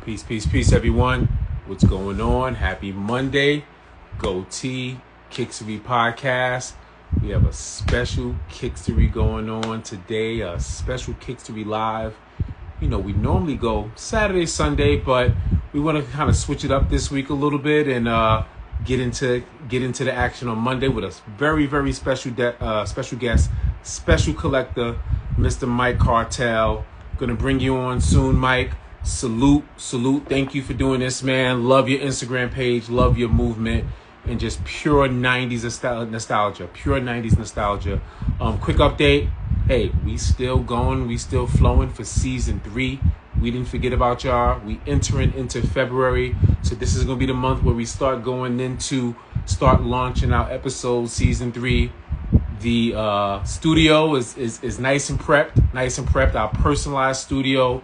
Peace, peace, peace, everyone. What's going on? Happy Monday. Goatee Kickstory podcast. We have a special Kickstory going on today, a special Kickstory live. You know, we normally go Saturday, Sunday, but we want to kind of switch it up this week a little bit and get into the action on Monday with a very, very special special guest, special collector, Mr. Mike Cartell. Gonna bring you on soon, Mike. Salute. Thank you for doing this, man. Love your Instagram page, love your movement, and just pure 90s nostalgia. Pure 90s nostalgia. Quick update. Hey, we still going, we still flowing for season 3. We didn't forget about y'all. We entering into February. So this is gonna be the month where we start launching our episode season 3. The studio is nice and prepped. Our personalized studio.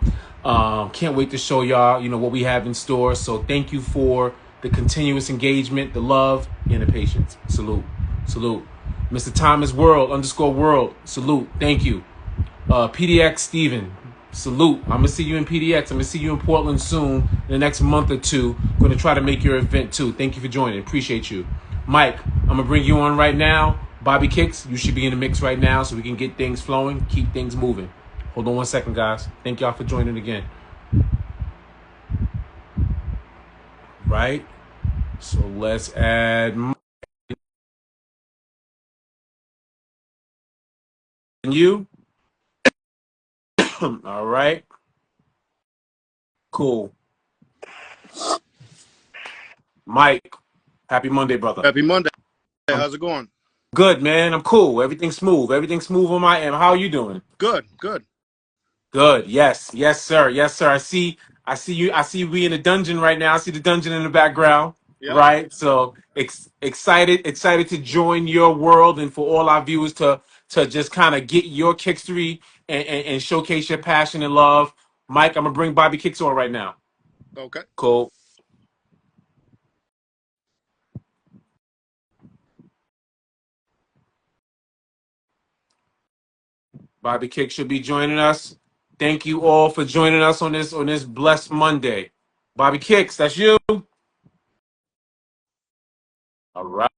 Can't wait to show y'all, what we have in store. So thank you for the continuous engagement, the love, and the patience. Salute. Mr. Thomas _world. Salute. Thank you. PDX Steven. Salute. I'm gonna see you in PDX. I'm gonna see you in Portland soon, in the next month or two. Gonna try to make your event too. Thank you for joining. Appreciate you. Mike, I'm gonna bring you on right now. Bobby Kicks, you should be in the mix right now so we can get things flowing, keep things moving. Hold on one second, guys. Thank y'all for joining again. Right? So let's add you. All right. Cool. Mike, happy Monday, brother. Happy Monday. How's it going? Good, man. I'm cool. Everything's smooth on my end. How are you doing? Good. Good. Yes, sir. I see we in the dungeon right now. I see the dungeon in the background. Yep. Right. So excited to join your world and for all our viewers to just kind of get your Kickstory and showcase your passion and love. Mike, I'm gonna bring Bobby Kicks on right now. Okay. Cool. Bobby Kicks should be joining us. Thank you all for joining us on this blessed Monday. Bobby Kicks, that's you. All right.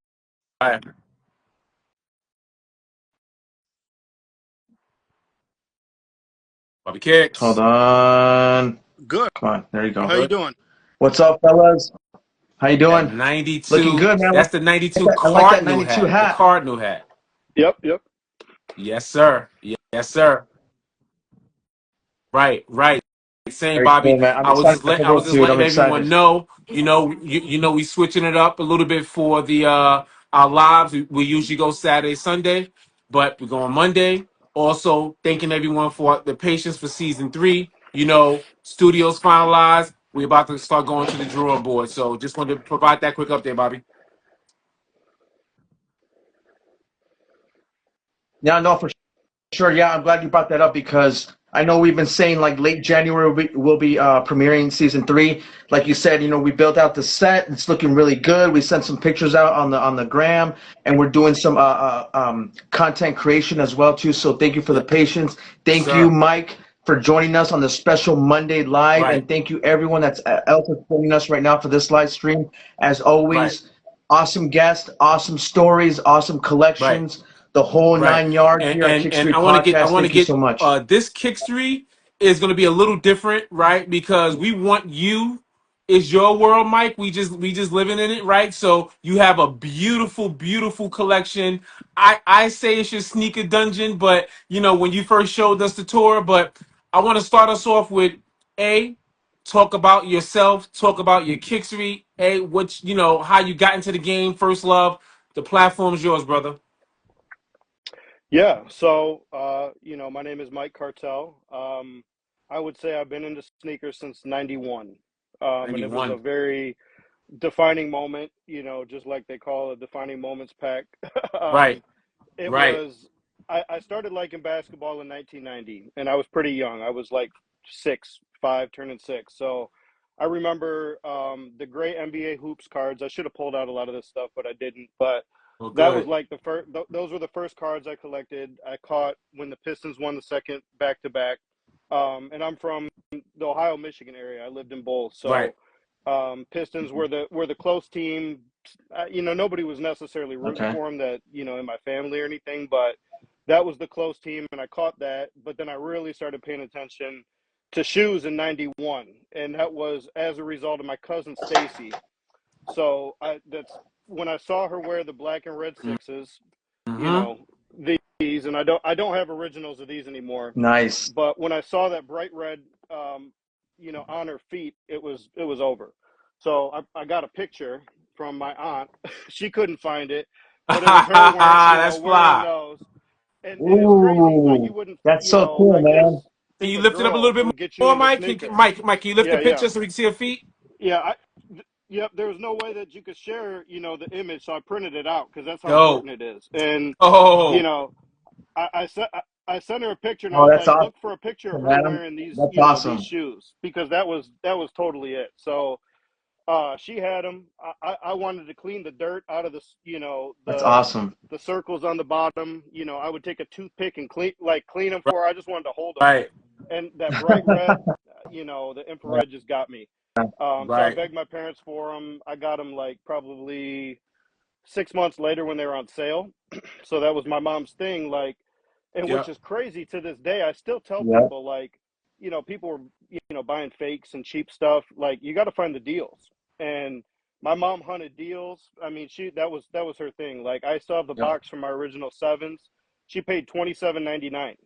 Bobby Kicks. Hold on. Good. Come on. There you go. How you doing? What's up, fellas? How you doing? That 92. Looking good, man. That's the 92 I Cardinal like that 92 hat. The Cardinal hat. Yep. Yes, sir. Right. Same, Very Bobby. cool, man. I was just letting everyone excited. know. We switching it up a little bit for the our lives. We usually go Saturday, Sunday, but we're going Monday. Also, thanking everyone for the patience for season 3. Studios finalized. We're about to start going to the drawing board. So just wanted to provide that quick update, Bobby. Yeah, no, for sure. Yeah, I'm glad you brought that up because I know we've been saying like late January we'll be premiering season 3. Like you said, we built out the set. It's looking really good. We sent some pictures out on the gram, and we're doing some content creation as well too. So thank you for the patience. Thank you, Mike, for joining us on the special Monday live, and thank you everyone that's joining us right now for this live stream. As always, awesome guests, awesome stories, awesome collections. The whole 9 yards here at Kickstory Podcast. Thank you so much. This Kickstory is going to be a little different, right? Because we want you. It's your world, Mike. We just living in it, right? So you have a beautiful collection. I say it's your sneaker dungeon, but when you first showed us the tour, but I want to start us off with talk about yourself, talk about your Kickstory, how you got into the game, first love. The platform's yours, brother. Yeah. So, my name is Mike Cartell. I would say I've been into sneakers since 91. And it was a very defining moment, just like they call it, defining moments pack. I started liking basketball in 1990, and I was pretty young. I was like 5, turning 6. So I remember the gray NBA hoops cards. I should have pulled out a lot of this stuff, but I didn't. But that was like the first. Those were the first cards I collected. I caught when the Pistons won the second back-to-back. And I'm from the Ohio Michigan area. I lived in both, Right. so Pistons were the close team. Nobody was necessarily rooting Okay. for them that in my family or anything, but that was the close team, and I caught that. But then I really started paying attention to shoes in '91, and that was as a result of my cousin Stacy. So that's when I saw her wear the black and red sixes. You Mm-hmm. know these, and I don't have originals of these anymore. Nice. But when I saw that bright red, on her feet, it was over. So I got a picture from my aunt. She couldn't find it, but it was her wearing, That's wearing fly. those. And it's crazy. Like Ooh, you wouldn't, that's so cool, like man. this. Can Think you a lift it up a little girl bit would get you more, into Mike? sneakers. Mike, can you lift the Yeah, yeah, picture so we can see her feet? yeah. Yep. There was no way that you could share, the image, so I printed it out because that's how Dope. important it is. And you Oh, know, I sent her a picture and I Oh, was that's like, awesome, look for a picture of her man. wearing these, That's these awesome. shoes because that was totally it. So she had them. I wanted to clean the dirt out of the, That's the awesome. the circles on the bottom. I would take a toothpick and clean them for her. I just wanted to hold them. right, And that bright red, the infrared just got me. So I right. begged my parents for them. I got them like probably 6 months later when they were on sale. So that was my mom's thing. Like, and which Yep. is crazy to this day. I still tell Yep. people like, people were, buying fakes and cheap stuff. Like, you got to find the deals. And my mom hunted deals. I mean, that was her thing. Like, I still have the Yep. box from my original sevens. She paid $27.99.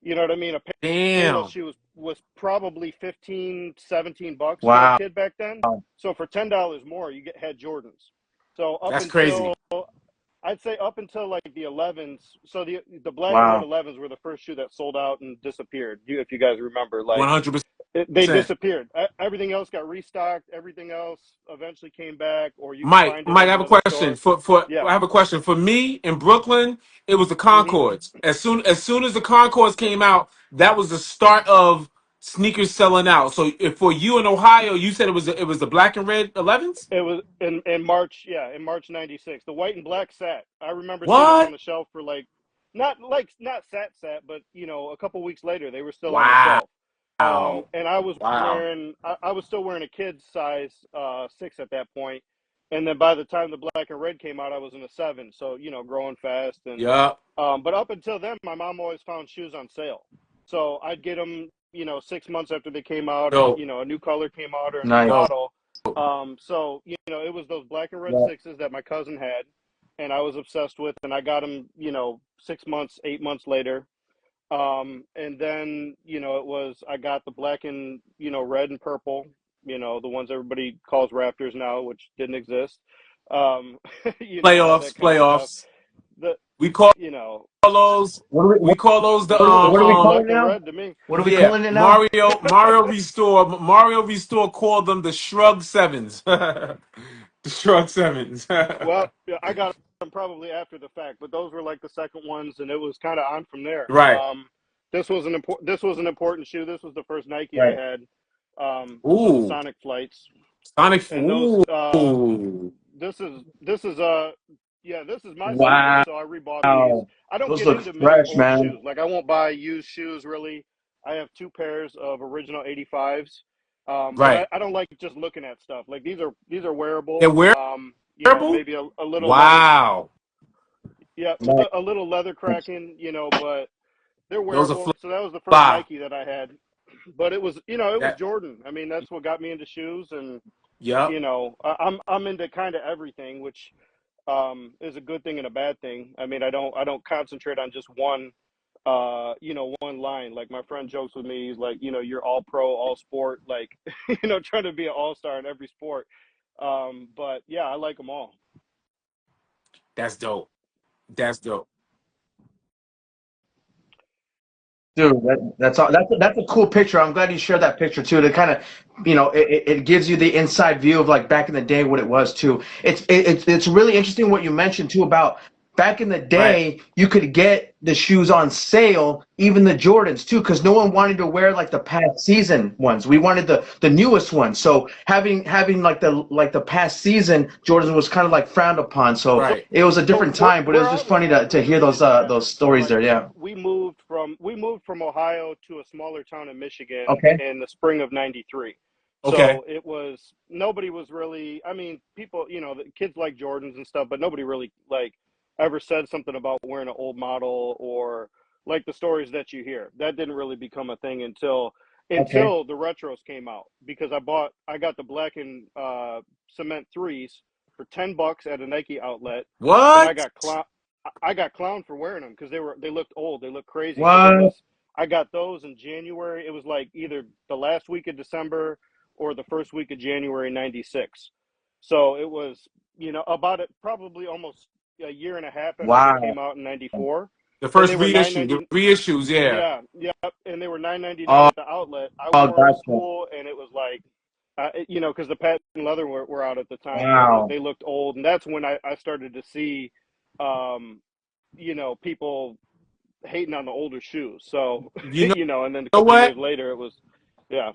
You know what I mean? A pair of those Damn. shoes was probably 15, $17 for a Wow. kid back then. So for $10 more, you had Jordans. So up That's until crazy. I'd say up until like the 11s. So the black and red Wow. 11s were the first shoe that sold out and disappeared. If you guys remember, like 100%. they disappeared. Everything else got restocked. Everything else eventually came back, or you could Mike, find it Mike, in I have a another question. store. For Yeah. I have a question. For me in Brooklyn, it was the hmm Concords. As soon as the Concords came out, that was the start of sneakers selling out. So if for you in Ohio, you said it was the black and red 11s? It was in March. Yeah, in March '96. The white and black set. I remember seeing them on What? the shelf for not set, but a couple weeks later they were still on the Wow. shelf. And I was Wow. wearing, I was still wearing a kid's size 6 at that point. And then by the time the black and red came out, I was in a 7. So growing fast. And Yup. but up until then, my mom always found shoes on sale. So I'd get them, 6 months after they came out, or Dope. a new color came out or a new Nice. Dope. model. So it was those black and red Yep. sixes that my cousin had, and I was obsessed with, and I got them, 6 months, 8 months later. And then I got the black and red and purple, the ones everybody calls Raptors now, which didn't exist. Um, all Playoffs. that kind of stuff. Playoffs. The We call you know those. What are we We what, call those the Those what are are we still calling black and now? red to me. What are we yeah, calling it now? Mario Restore called them the Shrug Sevens. The Shrug Sevens. Well, yeah, I got them probably after the fact, but those were like the second ones, and it was kind of on from there. Right. This was an important shoe. This was the first Nike I Right. had, was the Ooh. Sonic Flights, Sonic. and those. Ooh. This is my sneakers, Wow. so I rebought these. I don't Those get look into many fresh, old man. shoes. Like, I won't buy used shoes really. I have 2 pairs of original '85s, but Right. I don't like just looking at stuff. Like, these are They're wearable. wearable. Maybe a little leather. Wow. Yeah, just Nice. a little leather cracking. But they're Those are wearable. So that was the first fly. Nike that I had. But it was That. Jordan. I mean, that's what got me into shoes, and Yep. I'm into kind of everything, which is a good thing and a bad thing. I mean, I don't concentrate on just one line. Like, my friend jokes with me, he's like, you're all pro, all sport, like, trying to be an all-star in every sport. But yeah, I like them all. That's dope. That's dope. Dude, that's a cool picture. I'm glad you shared that picture too. To kind of, it gives you the inside view of like back in the day what it was too. It's really interesting what you mentioned too about back in the Right. day, you could get the shoes on sale, even the Jordans too, because no one wanted to wear like the past season ones. We wanted the newest ones. So having like the past season Jordans was kind of like frowned upon. So Right. it was a different So time, but it where was I just was funny from, to hear literally, it didn't those happen. So stories like there. Yeah. we moved from Ohio to a smaller town in Michigan Okay. in the spring of '93. Okay. So it was nobody was really. I mean, people, the kids like Jordans and stuff, but nobody really like ever said something about wearing an old model or like the stories that you hear. That didn't really become a thing Okay. until the retros came out because I got the black and cement threes for $10 at a Nike outlet, and What? I got clowned for wearing them because they looked old, they looked crazy because What? I got those in January. It was like either the last week of December or the first week of January '96. So it was about it probably almost a year and a half after they Wow. came out in '94, The and first they were nine reissue. The ninety. reissues. Yeah. Yeah, yeah, and they were 9.99 Oh, at the outlet. I oh, wore them to gotcha. school, and it was like, because the patent leather were out at the time, and Wow. they looked old, and that's when I started to see, um, people hating on the older shoes. So, You and then a know couple what? years later, it was, yeah.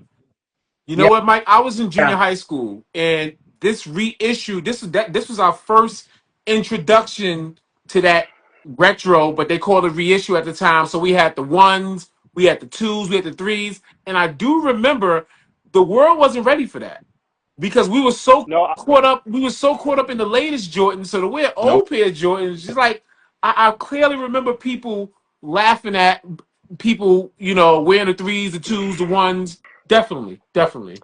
You know Yeah. what, Mike? I was in junior high school, and this reissue. This was our first introduction to that retro, but they called it reissue at the time. So we had the ones, we had the twos, we had the threes, and I do remember the world wasn't ready for that because we were so No, caught up. We were so caught up in the latest Jordans. So to wear Nope. old pair of Jordans, just like I clearly remember people laughing at people, wearing the threes, the twos, the ones. Definitely, definitely.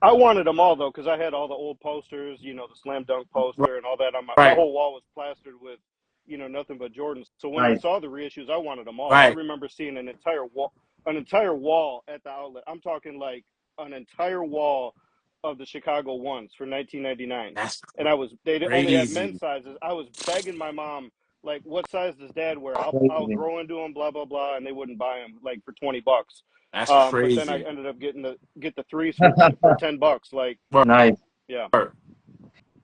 I wanted them all though because I had all the old posters, the slam dunk Right, poster and all that on my right, whole wall was plastered with, nothing but Jordans. So when I Nice. saw the reissues, I wanted them all. I right. remember seeing an entire wall at the outlet. I'm talking like an entire wall of the Chicago ones for 1999, That's and they only had men's crazy. sizes. I was begging my mom like, "What size does Dad wear? I'll Crazy. grow into them, blah blah blah," and they wouldn't buy them like for $20. That's But then I crazy. ended up get the threes for $10. Like, Word, Nice. yeah.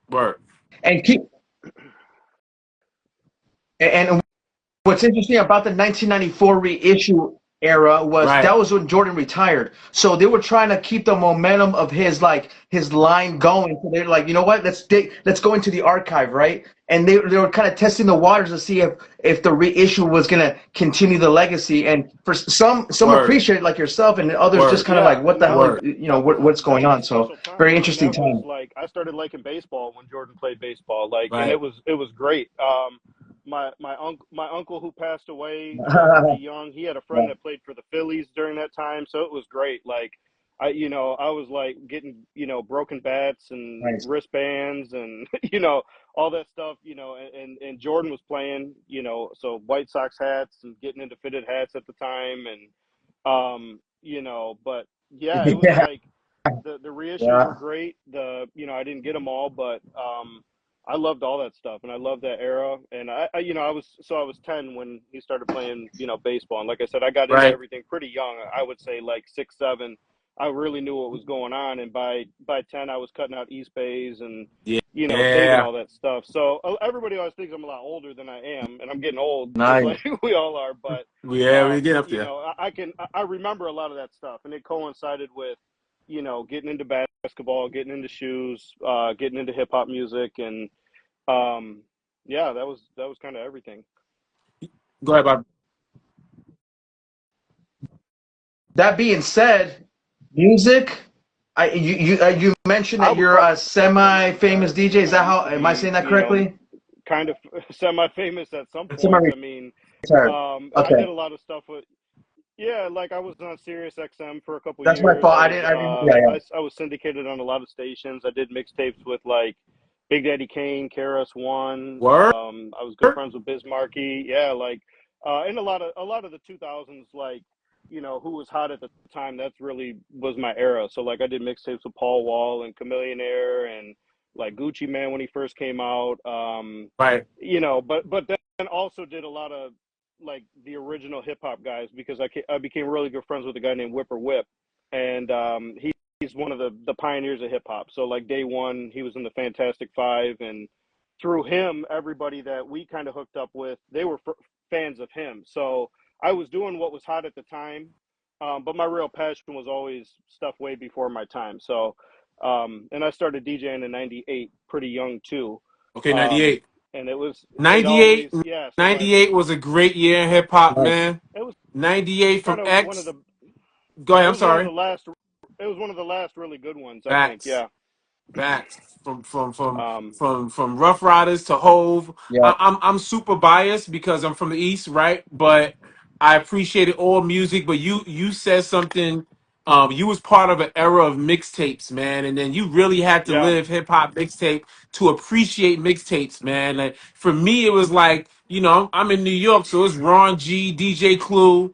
word. And keep and what's interesting about the 1994 reissue era was Right, that was when Jordan retired. So they were trying to keep the momentum of his line going. So they're like, you know what? Let's go into the archive, right? And they were kind of testing the waters to see if the reissue was gonna continue the legacy. And for some word, appreciate it like yourself, and others just word, kind of Yeah, like, what and the hell, word. what's that going was a on? So special time. very I mean, interesting that was time. like I started liking baseball when Jordan played baseball. Like, and Right. it was great. My uncle who passed away pretty young, he had a friend that played for the Phillies during that time, so it was great. Like, I was like getting broken bats and Nice. wristbands and all that stuff. And Jordan was playing. So White Sox hats and getting into fitted hats at the time and. But yeah, it was Yeah. like the reissues were Yeah. great. I didn't get them all, but I loved all that stuff and I loved that era. And I was 10 when he started playing, baseball. And like I said, I got into Right. everything pretty young. I would say like 6, 7. I really knew what was going on, and by 10, I was cutting out East Bays and saving Yeah. all that stuff. So everybody always thinks I'm a lot older than I am, and I'm getting old, just Nice. like we all are. But Yeah, we get up there. I remember a lot of that stuff, and it coincided with, getting into basketball, getting into shoes, getting into hip hop music, and yeah, that was kind of everything. Go ahead, Bob. That being said, music. You mentioned I that would you're call a myself semi-famous semi-retired. DJ. Is I that used how? to Am I saying be, that correctly? kind of semi-famous at some points. I Semi-retired. mean, I did Okay, a lot of stuff with. Yeah, like I was on Sirius XM for a couple that's my years. fault. I didn't. Yeah, yeah. I was syndicated on a lot of stations. I did mixtapes with like Big Daddy Kane, KRS One. Word. I was good friends with Biz Markie. Yeah, like, and a lot of the 2000s, like, who was hot at the time. That's really was my era. So like I did mixtapes with Paul Wall and Chameleon Air and like Gucci Man when he first came out. Right. But then also did a lot of like the original hip hop guys because I became really good friends with a guy named Whipper Whip, and he's one of the pioneers of hip hop. So like day one, he was in the Fantastic Five, and through him, everybody that we kind of hooked up with, they were fans of him. So I was doing what was hot at the time, but my real passion was always stuff way before my time. So, and I started DJing in '98, pretty young too. Okay, Um, 98. and it 98, always, yeah. So by 98 was a great year in hip hop, Right. man. it was 98 kind from of one of X. the, Go ahead, it I'm was one of sorry. the last, it was one of the last really good ones, I think. Facts. Yeah. Facts Um, from Rough Riders to Hove. Yeah. I'm super biased because I'm from the East, right? But I appreciated all music. But you said something. You was part of an era of mixtapes, man, and then you really had to yeah. live hip hop mixtape to appreciate mixtapes, man. Like for me, it was like I'm in New York, so it's Ron G, DJ Clue,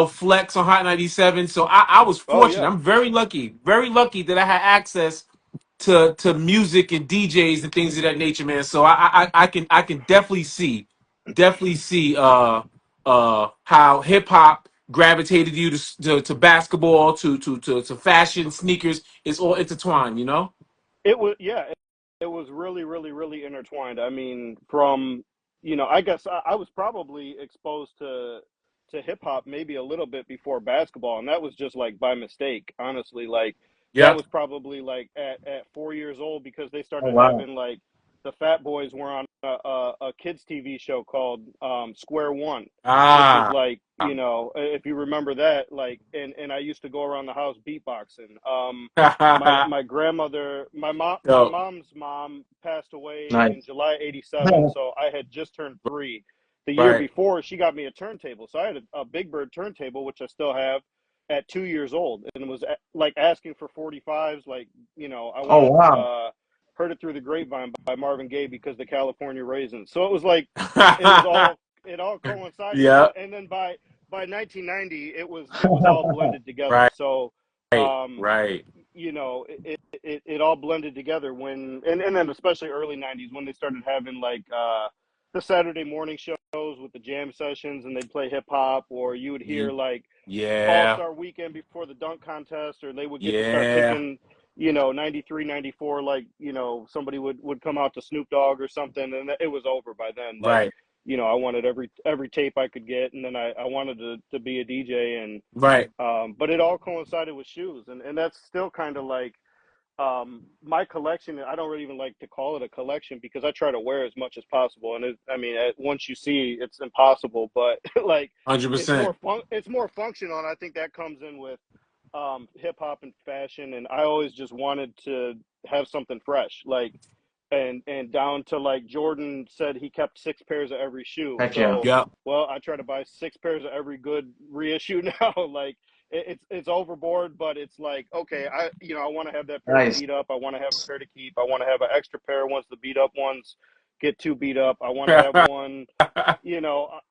Flex on Hot 97. So I was Oh fortunate. yeah. I'm very lucky that I had access to music and DJs and things of that nature, man. So I can definitely see how hip hop gravitated you to basketball to fashion sneakers. It's all intertwined, you know. It was, yeah, it was really, really, really intertwined. I mean, from, I guess I was probably exposed to hip hop maybe a little bit before basketball, and that was just like by mistake, honestly. Like that Yep. was probably like at 4 years old, because they Oh started wow. having like the Fat Boys were on a kids TV show called Square One, which was Ah. like, if you remember that, like, and I used to go around the house beatboxing. My grandmother, my Yo. mom's mom passed away in Nice. July '87, so I had just turned 3. The year Right. before, she got me a turntable, so I had a Big Bird turntable, which I still have, at 2 years old, and it was like asking for 45s. Like, I Oh wanted wow. "Heard It Through the Grapevine" by Marvin Gaye because the California Raisins. So it was like it all coincided, Yep. and then by 1990, it was all blended together. Right. So Right. um Right. it all blended together when, and then especially early '90s, when they started having like the Saturday morning shows with the jam sessions, and they'd play hip hop, or you would hear Ye- like Yeah. All-Star Weekend before the dunk contest, or they would get to start Yeah. picking, 93, 94, like, somebody would come out to Snoop Dogg or something, and it was over by then. Like, Right. I wanted every tape I could get, and then I wanted to be a DJ, and Right. but it all coincided with shoes, and that's still kind of like my collection. I don't really even like to call it a collection, because I try to wear as much as possible, and I mean, once you see, it's impossible, but like it's 100%. more functional, and I think that comes in with hip hop and fashion, and I always just wanted to have something fresh, like, and down to, like, Jordan said he kept 6 pairs of every shoe. Heck yeah. So, Yep. well, I try to buy 6 pairs of every good reissue now. Like, it's overboard, but it's like, okay, I want to have that pair to Nice. beat up. I want to have a pair to keep. I want to have an extra pair once the beat up ones get too beat up. I want to have one,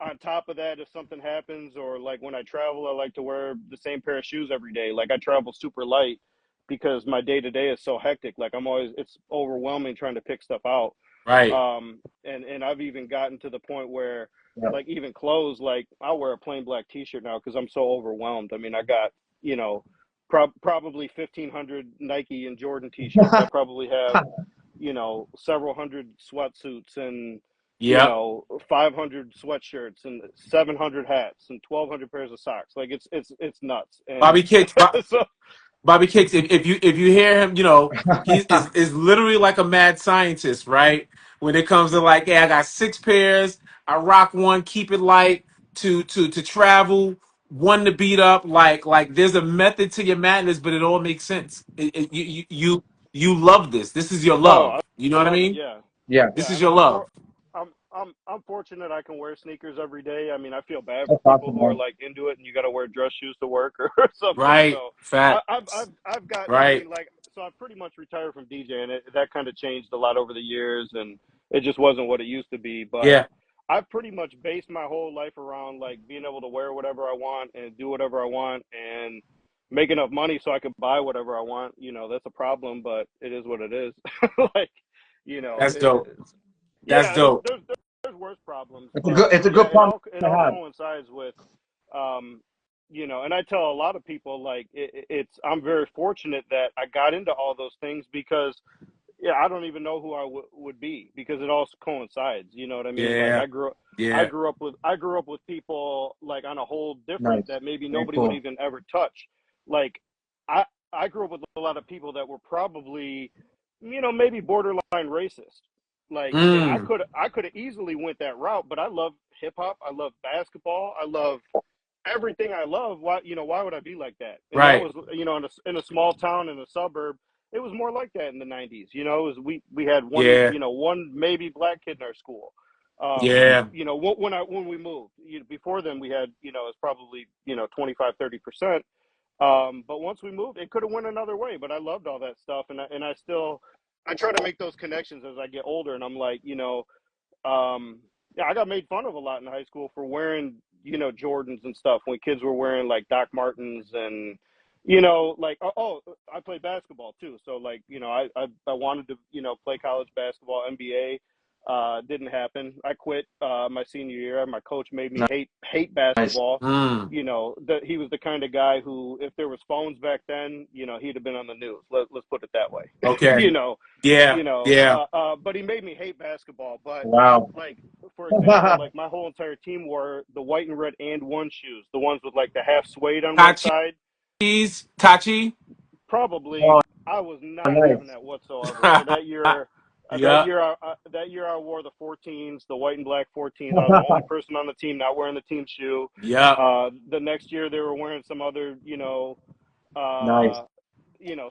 on top of that, if something happens, or like when I travel, I like to wear the same pair of shoes every day. Like, I travel super light because my day to day is so hectic. Like, it's overwhelming trying to pick stuff out. Right. And I've even gotten to the point where, Yeah. like, even clothes, like, I'll wear a plain black t-shirt now because I'm so overwhelmed. I mean, I got, probably 1,500 Nike and Jordan t-shirts. I probably have, several hundred sweatsuits, and, Yep. 500 sweatshirts, and 700 hats, and 1,200 pairs of socks. Like, it's nuts. And Bobby Kicks. so, Bobby Kicks. If you hear him, he is literally like a mad scientist, right? When it comes to like, hey, I got 6 pairs. I rock one, keep it light to travel. One to beat up. Like there's a method to your madness, but it all makes sense. You love this. This is your oh, love. You know I what I love it. mean? Yeah. Yeah. This Yeah, is and your love. I'm fortunate I can wear sneakers every day. I mean, I feel bad for That's people awesome, who are man. like into it, and you got to wear dress shoes to work, or something. Right. So Facts. I've gotten. I Right. mean, like, so I've pretty much retired from DJing. That kind of changed a lot over the years, and it just wasn't what it used to be. But Yeah. I've pretty much based my whole life around, like, being able to wear whatever I want and do whatever I want, and make enough money so I can buy whatever I want. That's a problem, but it is what it is. Like, That's dope. That's yeah, dope. there's worse problems, It's a but good. It's a yeah, good it problem all it to all have. coincides with, and I tell a lot of people, like, it's I'm very fortunate that I got into all those things, because yeah, I don't even know who I would be because it all coincides. You know what I mean? Like Yeah. I Yeah. grew up with people like on a whole different Nice. that maybe Very nobody would cool. even ever touch. Like I I grew up with a lot of people that were probably, maybe borderline racist. Like, and Mm. I could have easily went that route, but I love hip hop. I love basketball. I love everything I love. Why would I be like that? And that Right. was, in a small town in a suburb, it was more like that in the 90s. It was we had one, Yeah. one maybe black kid in our school. Yeah. When we moved, before then we had, it's probably, 25-30%. But once we moved, it could have went another way, but I loved all that stuff. And I try to make those connections as I get older. And I'm like, yeah, I got made fun of a lot in high school for wearing, Jordans and stuff when kids were wearing like Doc Martens and, like, I played basketball too. So like, I wanted to, play college basketball, NBA. Didn't happen. I quit my senior year. My coach made me hate Nice. basketball. Mm. He was the kind of guy who, if there was phones back then, he'd have been on the news. Let's put it that way. Okay. you know, Yeah. Yeah. but he made me hate basketball. But Wow. like, for example, like my whole entire team wore the white and red and one shoes, the ones with like the half suede on one side. Tachi. Probably, Oh, I was not having nice. that whatsoever. So that year, Yep. that year I wore the 14s, the white and black 14s. I was the only person on the team not wearing the team shoe. Yep. The next year they were wearing some other, Nice.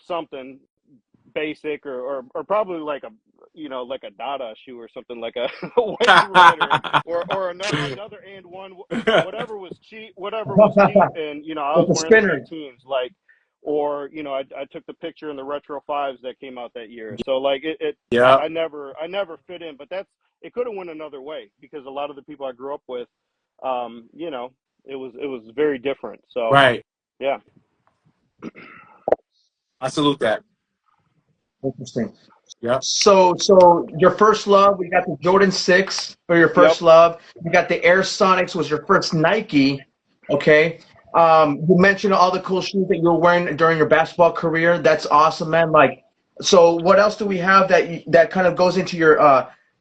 something basic or probably like a, like a Dada shoe or something like a white and red or another and one, whatever was cheap. And, I With was the wearing the spinner. 18s, like, or, I took the picture in the retro fives that came out that year. So like Yep. I never fit in, but it could have went another way because a lot of the people I grew up with, it was very different. So Right. yeah. I salute that. Interesting. Yep. So your first love, we got the Jordan 6 for your Yep. first love. You got the Air Sonics was your first Nike. Okay. You mentioned all the cool shoes that you were wearing during your basketball career. That's awesome, man. Like, so what else do we have that kind of goes into your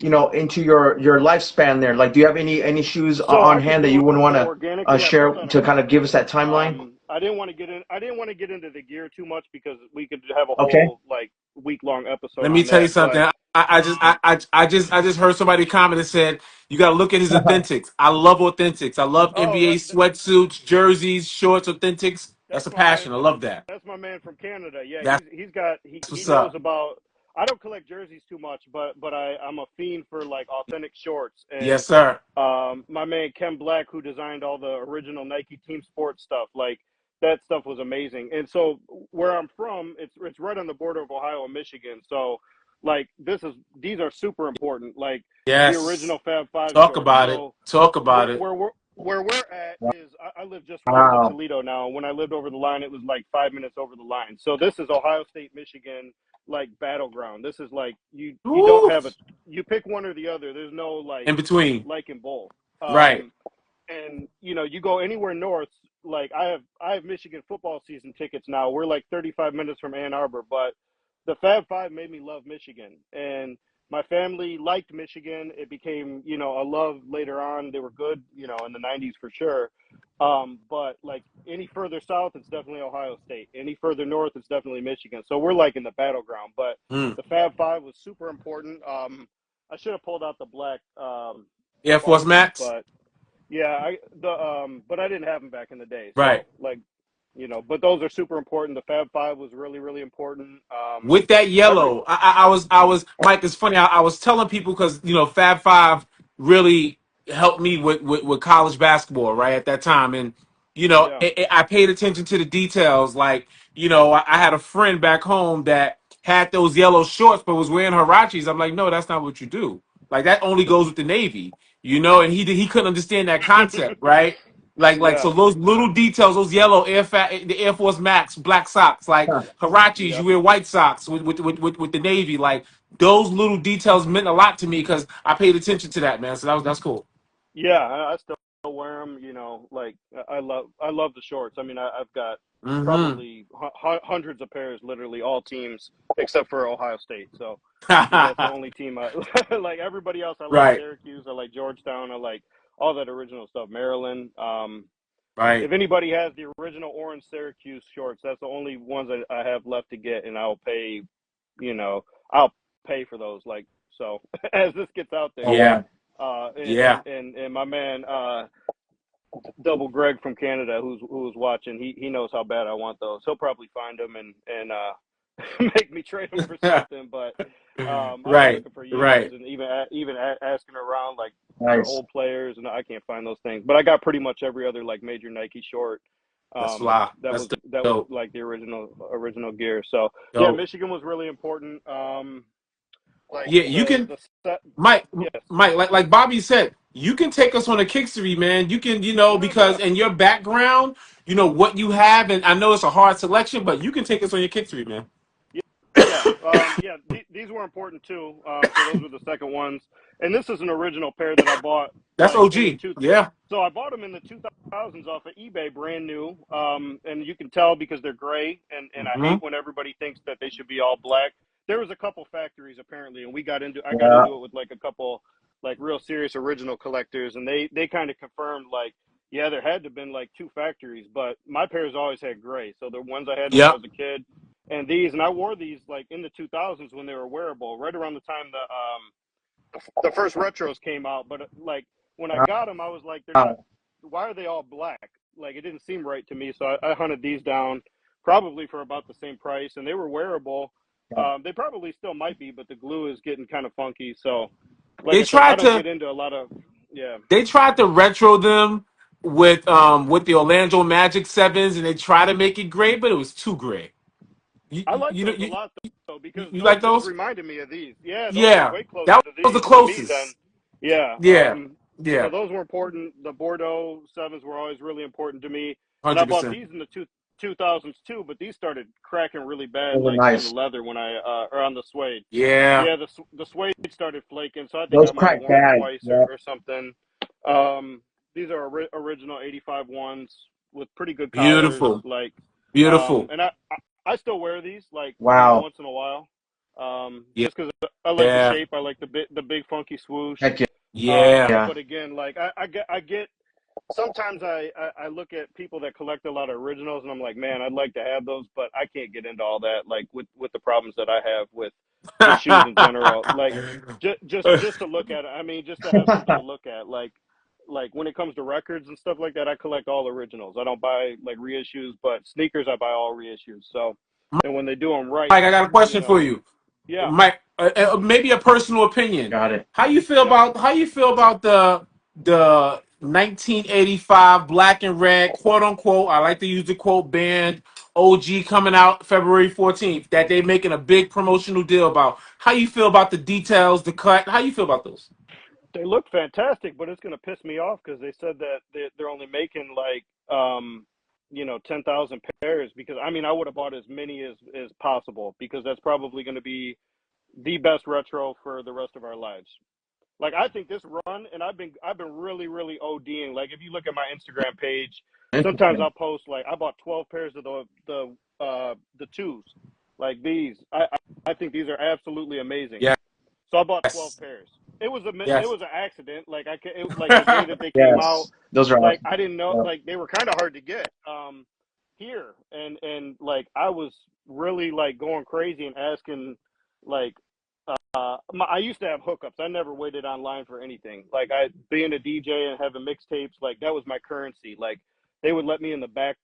into your lifespan there? Like, do you have any shoes So on I just hand that do you it wouldn't want so to organically. I share pulled out a to kind of give us that timeline? I didn't want to get in. I didn't want to get into the gear too much because we could have a Okay. whole like week-long episode Let me on tell you that. something. But I just heard somebody comment and said you got to look at his authentics. I love authentics. I love oh, NBA sweatsuits, jerseys, shorts, authentics. That's that's a my man. passion. I love that. That's my man from Canada. Yeah, That's he what's knows up. about. I don't collect jerseys too much, but I'm a fiend for like authentic shorts. And Yes, sir. my man Ken Black, who designed all the original Nike Team Sports stuff, like that stuff was amazing. And so where I'm from, it's right on the border of Ohio and Michigan. So like these are super important. Like the Yes. original Fab Five Talk shorts. about it. So Talk about where it. where we're where we're at is I live just west of Wow. Toledo now. When I lived over the line, it was like 5 minutes over the line. So this is Ohio State, Michigan, like battleground. This is like you don't Woo. have you pick one or the other. There's no In between. like in both. Right. And you go anywhere north. Like I have Michigan football season tickets now. We're like 35 minutes from Ann Arbor, but the Fab Five made me love Michigan, and my family liked Michigan. It became a love later on. They were good, in the 90s for sure. But like any further south, it's definitely Ohio State. Any further north, it's definitely Michigan. So we're like in the battleground. But Mm. the Fab Five was super important. I should have pulled out the black Air Force Spartans, Max. but yeah, but I didn't have them back in the day. Right. So like, but those are super important. The Fab Five was really, really important. With that Every yellow, I was Mike. It's funny. I was telling people because Fab Five really helped me with college basketball right at that time, and yeah. I paid attention to the details. Like I had a friend back home that had those yellow shorts but was wearing Harachis. I'm like, no, that's not what you do. Like that only goes with the Navy, and he couldn't understand that concept, right? Like Yeah. so those little details, those yellow the Air Force Max black socks, like Huh. Harachis, you Yep. wear white socks with the Navy. Like those little details meant a lot to me because I paid attention to that, man. So that's cool. Yeah. I still wear them. Like I love the shorts. I mean, I've got probably hundreds of pairs, literally all teams except for Ohio State. So that's the only team I like. Everybody else, I like Right. Syracuse, I like Georgetown, I like all that original stuff. Maryland. Right. If anybody has the original orange Syracuse shorts, that's the only ones that I have left to get, and I'll pay. I'll pay for those. Like so, as this gets out there. Yeah. Yeah. And my man, Double Greg from Canada, who's watching, he knows how bad I want those. He'll probably find them and make me trade them for something. But I've been Right. looking for years, Right. and even asking around like for Nice. old players, and I can't find those things. But I got pretty much every other like major Nike short. That's fly. That That's was dope. like the original gear. So yeah, Dope. Michigan was really important. Like Yeah, you can, the set, Mike. yes, Mike, like Bobby said, you can take us on a Kickstory, man. You can, yeah. because in your background, what you have, and I know it's a hard selection, but you can take us on your Kickstory, man. Yeah, these were important too. So those were the second ones, and this is an original pair that I bought That's like in the OG. two. Yeah. So I bought them in the 2000s off of eBay, brand new. And you can tell because they're gray, and I Hmm. hate when everybody thinks that they should be all black. There was a couple factories apparently, and I got Yeah. into it with like a couple like real serious original collectors, and they kind of confirmed like. Yeah, there had to have been like two factories, but my pairs always had gray. So the ones I had when I Yep. was a kid, and I wore these like in the 2000s when they were wearable, right around the time the first retros came out. But like when I got them, I was like, they're not. Wow. Why are they all black? Like it didn't seem right to me. So I hunted these down, probably for about the same price, and they were wearable. They probably still might be, but the glue is getting kind of funky. So, like They I said, I tried don't to get into a lot of yeah. they tried to retro them with the Orlando Magic sevens, and they tried to make it gray, but it was too gray. You I you, like you know those a you, lot though because you those like those those? reminded me of these. Yeah, those are Yeah, way closer that to was the these to me than closest. yeah. Yeah. So Yeah. those were important. The Bordeaux sevens were always really important to me, and I bought 100%. these in the 2000s too. But these started cracking really bad, Those are like on the nice. leather when I or on the suede. Yeah. Yeah, the suede started flaking, so I think Those I might have crack worn them bad. twice Yeah. or something. Um, these are original '85 ones with pretty good collars, Beautiful. like Beautiful. and I still wear these like Wow. once in a while, Yeah. just because I like the Yeah. shape. I like the big funky swoosh. Heck yeah. Yeah. Yeah. But again, like I get sometimes I look at people that collect a lot of originals and I'm like, man, I'd like to have those, but I can't get into all that. Like with the problems that I have with shoes in general. Like just to look at it. I mean, just to have something to look at. Like when it comes to records and stuff like that, I collect all originals. I don't buy like reissues, but sneakers I buy all reissues. So, and when they do them right, Mike, I got a you question for know, you. yeah. Mike, maybe a personal opinion. Got it. Yep. How you feel about the 1985 black and red quote unquote? I like to use the quote band OG coming out February 14th that they making a big promotional deal about. How you feel about the details, the cut? How you feel about those? They look fantastic, but it's going to piss me off because they said that they're only making like 10,000 pairs because I mean I would have bought as many as possible because that's probably going to be the best retro for the rest of our lives. Like I think this run, and I've been really ODing. Like if you look at my Instagram page, sometimes Interesting. I'll post like I bought 12 pairs of the twos, like these. I think these are absolutely amazing. So I bought 12 Yes. pairs. It Yes. was an accident. Like like the day that they came out, Yes. Those are like awesome. I didn't know Yeah. like they were kind of hard to get here, and like I was really like going crazy and asking like I used to have hookups. I never waited online for anything. Like I being a DJ and having mixtapes, like that was my currency. Like they would let me in the back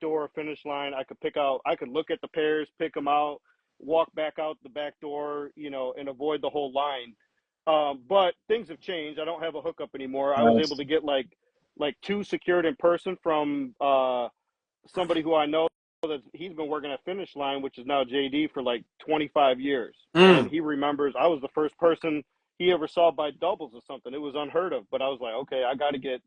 door finish line. I could look at the pairs, pick them out, walk back out the back door, and avoid the whole line. But things have changed. I don't have a hookup anymore. I was able Nice. to get like two secured in person from somebody who I know that he's been working at Finish Line, which is now JD, for like 25 years. And Mm. he remembers I was the first person he ever saw buy doubles or something. It was unheard of. But I was like, okay, I got to get,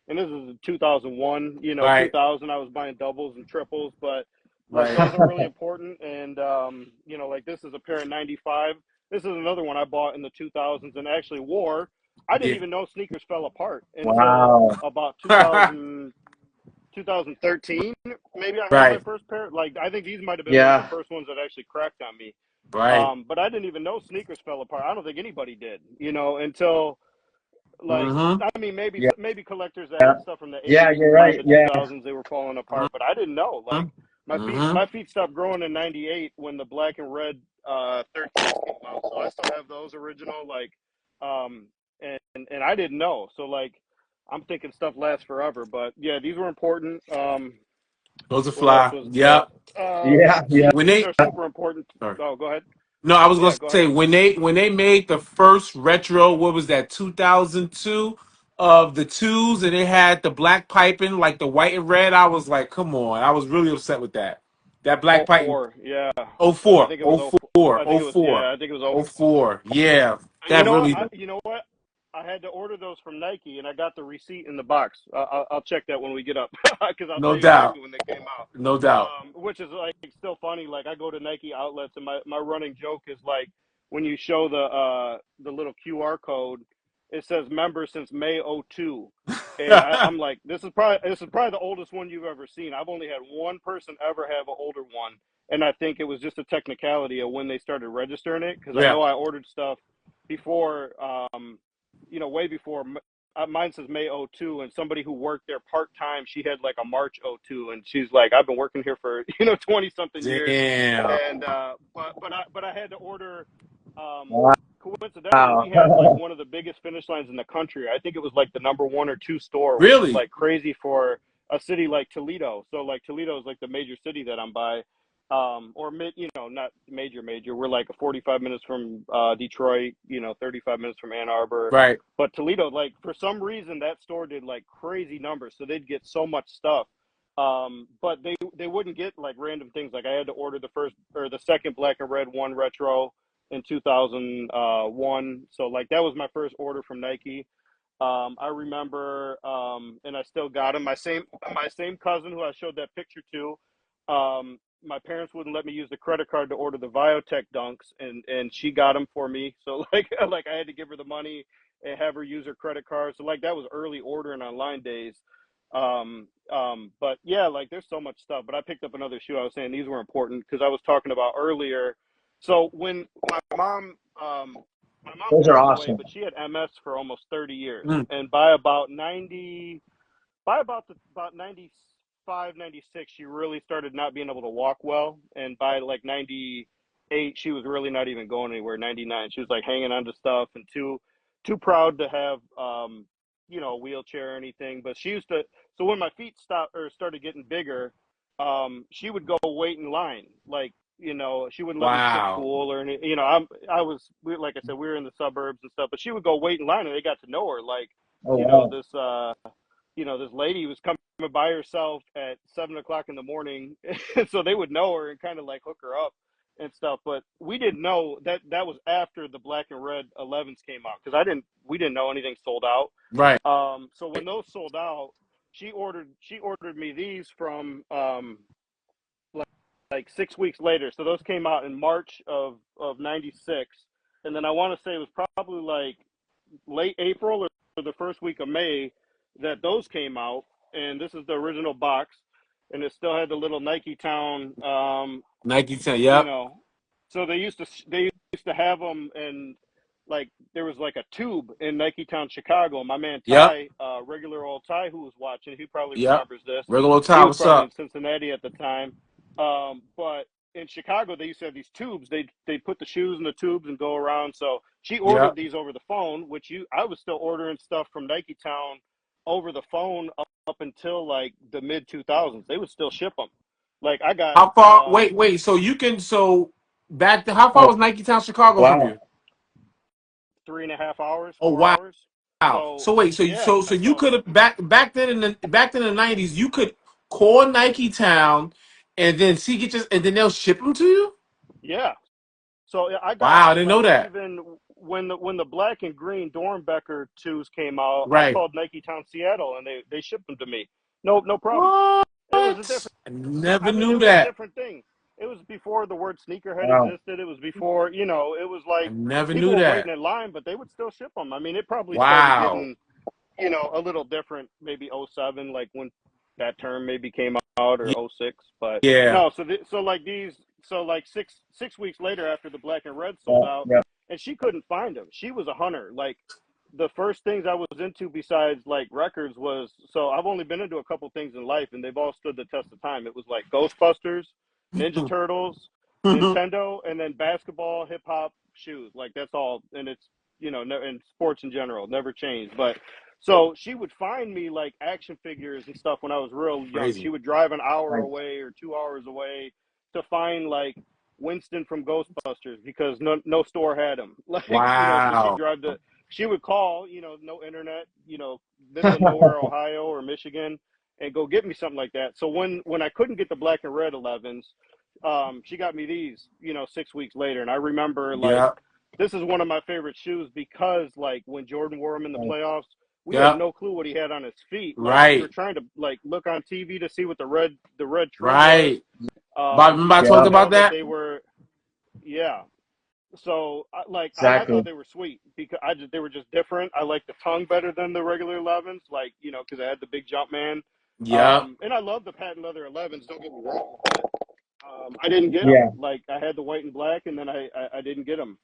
and this is 2001, Right. 2000, I was buying doubles and triples. But like Right. those are really important. And, like this is a pair of 95. This is another one I bought in the 2000s and actually wore. I didn't Yeah. even know sneakers fell apart until Wow. about 2000. 2013, maybe I had my Right. first pair. Like I think these might have been one of the Yeah. first ones that actually cracked on me. Right. But I didn't even know sneakers fell apart. I don't think anybody did, until like Mm-hmm. I mean Yeah. maybe collectors that Yeah. had stuff from the Yeah. 80s You're and by right. the Yeah. 2000s they were falling apart, but I didn't know. Like Mm-hmm. my feet stopped growing in 98 when the black and red 13s came out. So I still have those original like um and I didn't know. So like I'm thinking stuff lasts forever, but yeah, these were important. Those are What else fly. was Yep. Yeah. Yeah. When These they are super important. sorry. Oh, go ahead. No, I was gonna Yeah, go ahead. say when they made the first retro, what was that, 2002 of the twos, and they had the black piping like the white and red. I was like, come on! I was really upset with that. That black Oh piping. four, yeah. Oh I four, think it was oh oh four, I think oh it was four, yeah. I think it was oh. oh four. Yeah, You that know what? really You know what? I had to order those from Nike, and I got the receipt in the box. I'll check that when we get up, because I'll no tell you doubt, exactly when they came out. no doubt. Which is like still funny. Like I go to Nike outlets, and my running joke is like when you show the little QR code, it says member since May '02, and I'm like, this is probably the oldest one you've ever seen. I've only had one person ever have an older one, and I think it was just a technicality of when they started registering it, because I Yeah, know I ordered stuff before, way before. Mine says May '02, and somebody who worked there part time, she had like a March '02, and she's like, I've been working here for 20 something years, damn. and but I had to order. Um, Coincidentally, Wow. we had like one of the biggest finish lines in the country. I think it was like the number one or two store, which is Really? like crazy for a city like Toledo. So like Toledo is like the major city that I'm by, or not major. We're like 45 minutes from Detroit, 35 minutes from Ann Arbor. Right. But Toledo, like for some reason, that store did like crazy numbers, so they'd get so much stuff. But they wouldn't get like random things. Like I had to order the first or the second black and red one retro in 2001. So like that was my first order from Nike. I remember, and I still got him. My same cousin who I showed that picture to. My parents wouldn't let me use the credit card to order the Viotech Dunks, and she got them for me. So like I had to give her the money and have her use her credit card. So like that was early ordering online days. But yeah, like there's so much stuff. But I picked up another shoe. I was saying these were important because I was talking about earlier. So when my mom Those are passed away, awesome. but she had MS for almost 30 years. Mm. And by about 95, 96, she really started not being able to walk well. And by like 98, she was really not even going anywhere. 99, she was like hanging on to stuff and too proud to have a wheelchair or anything. But she used to. So when my feet stopped or started getting bigger, she would go wait in line. Like she wouldn't let me skip Wow. school or any. Like I said, we were in the suburbs and stuff. But she would go wait in line, and they got to know her. Like Oh you know wow. this. This lady was coming by herself at 7 o'clock in the morning, so they would know her and kind of like hook her up and stuff. But we didn't know that was after the black and red 11s came out because we didn't know anything sold out. Right. So when those sold out, she ordered me these from like, like 6 weeks later. So those came out in March of '96, and then I want to say it was probably like late April or the first week of May that those came out. And this is the original box, and it still had the little Nike Town. Nike 10. You Yep. know, so they used to have them, and like there was like a tube in Nike Town, Chicago. My man Yep. Ty, regular old Ty, who was watching, he probably Yep. remembers this. Regular He time. was What's probably up? in Cincinnati at the time, but in Chicago they used to have these tubes. They put the shoes in the tubes and go around. So she ordered Yep. these over the phone, which I was still ordering stuff from Nike Town over the phone up until like the mid 2000s. They would still ship them. Like I got How far? Wait. So you can back to how far Oh was Nike Town, Chicago from wow. you? 3.5 hours, Oh four wow. hours. Wow. So So wait, yeah, so you so could have back then in the 90s, you could call Nike Town and then and then they'll ship them to you? yeah, so I got Wow, I didn't know like that. even when the black and green Dornbecker twos came out, I Right. called Nike Town Seattle and they shipped them to me. No problem. What? It was a different. I never I mean, knew it was a that. different thing. It was before the word sneakerhead Wow. existed. It was before it was I like never people knew were that. waiting in line, but they would still ship them. I mean, it probably started Wow. getting a little different maybe '07, like when that term maybe came out, or '06. But Yeah. no, so like 6 weeks later, after the black and red sold out, Yeah. and she couldn't find them. She was a hunter. Like, the first things I was into besides like records was, so I've only been into a couple things in life, and they've all stood the test of time. It was like Ghostbusters, Ninja Turtles, Nintendo, and then basketball, hip hop, shoes. Like, that's all, and it's, and sports in general never changed. But so she would find me like action figures and stuff when I was real young. She Crazy. would drive an hour Right. away or 2 hours away to find like Winston from Ghostbusters, because no store had them. Like, so she'd Wow. drive to, she would call, no internet, middle of nowhere, Ohio or Michigan, and go get me something like that. So when I couldn't get the black and red 11s, she got me these, 6 weeks later. And I remember, like, Yeah. this is one of my favorite shoes, because like when Jordan wore them in the playoffs, we had Yeah. no clue what he had on his feet. Like, we were Right. trying to like look on TV to see what the red trim was. Right. Bob, remember I We talked didn't Yeah. about know that that? they were, yeah. So I thought Exactly. they were sweet, because they were just different. I liked the tongue better than the regular 11s, like, because I had the big jump man. Yeah. And I love the patent leather 11s. Don't get me wrong, but I didn't get them. Yeah. Like, I had the white and black, and then I didn't get them.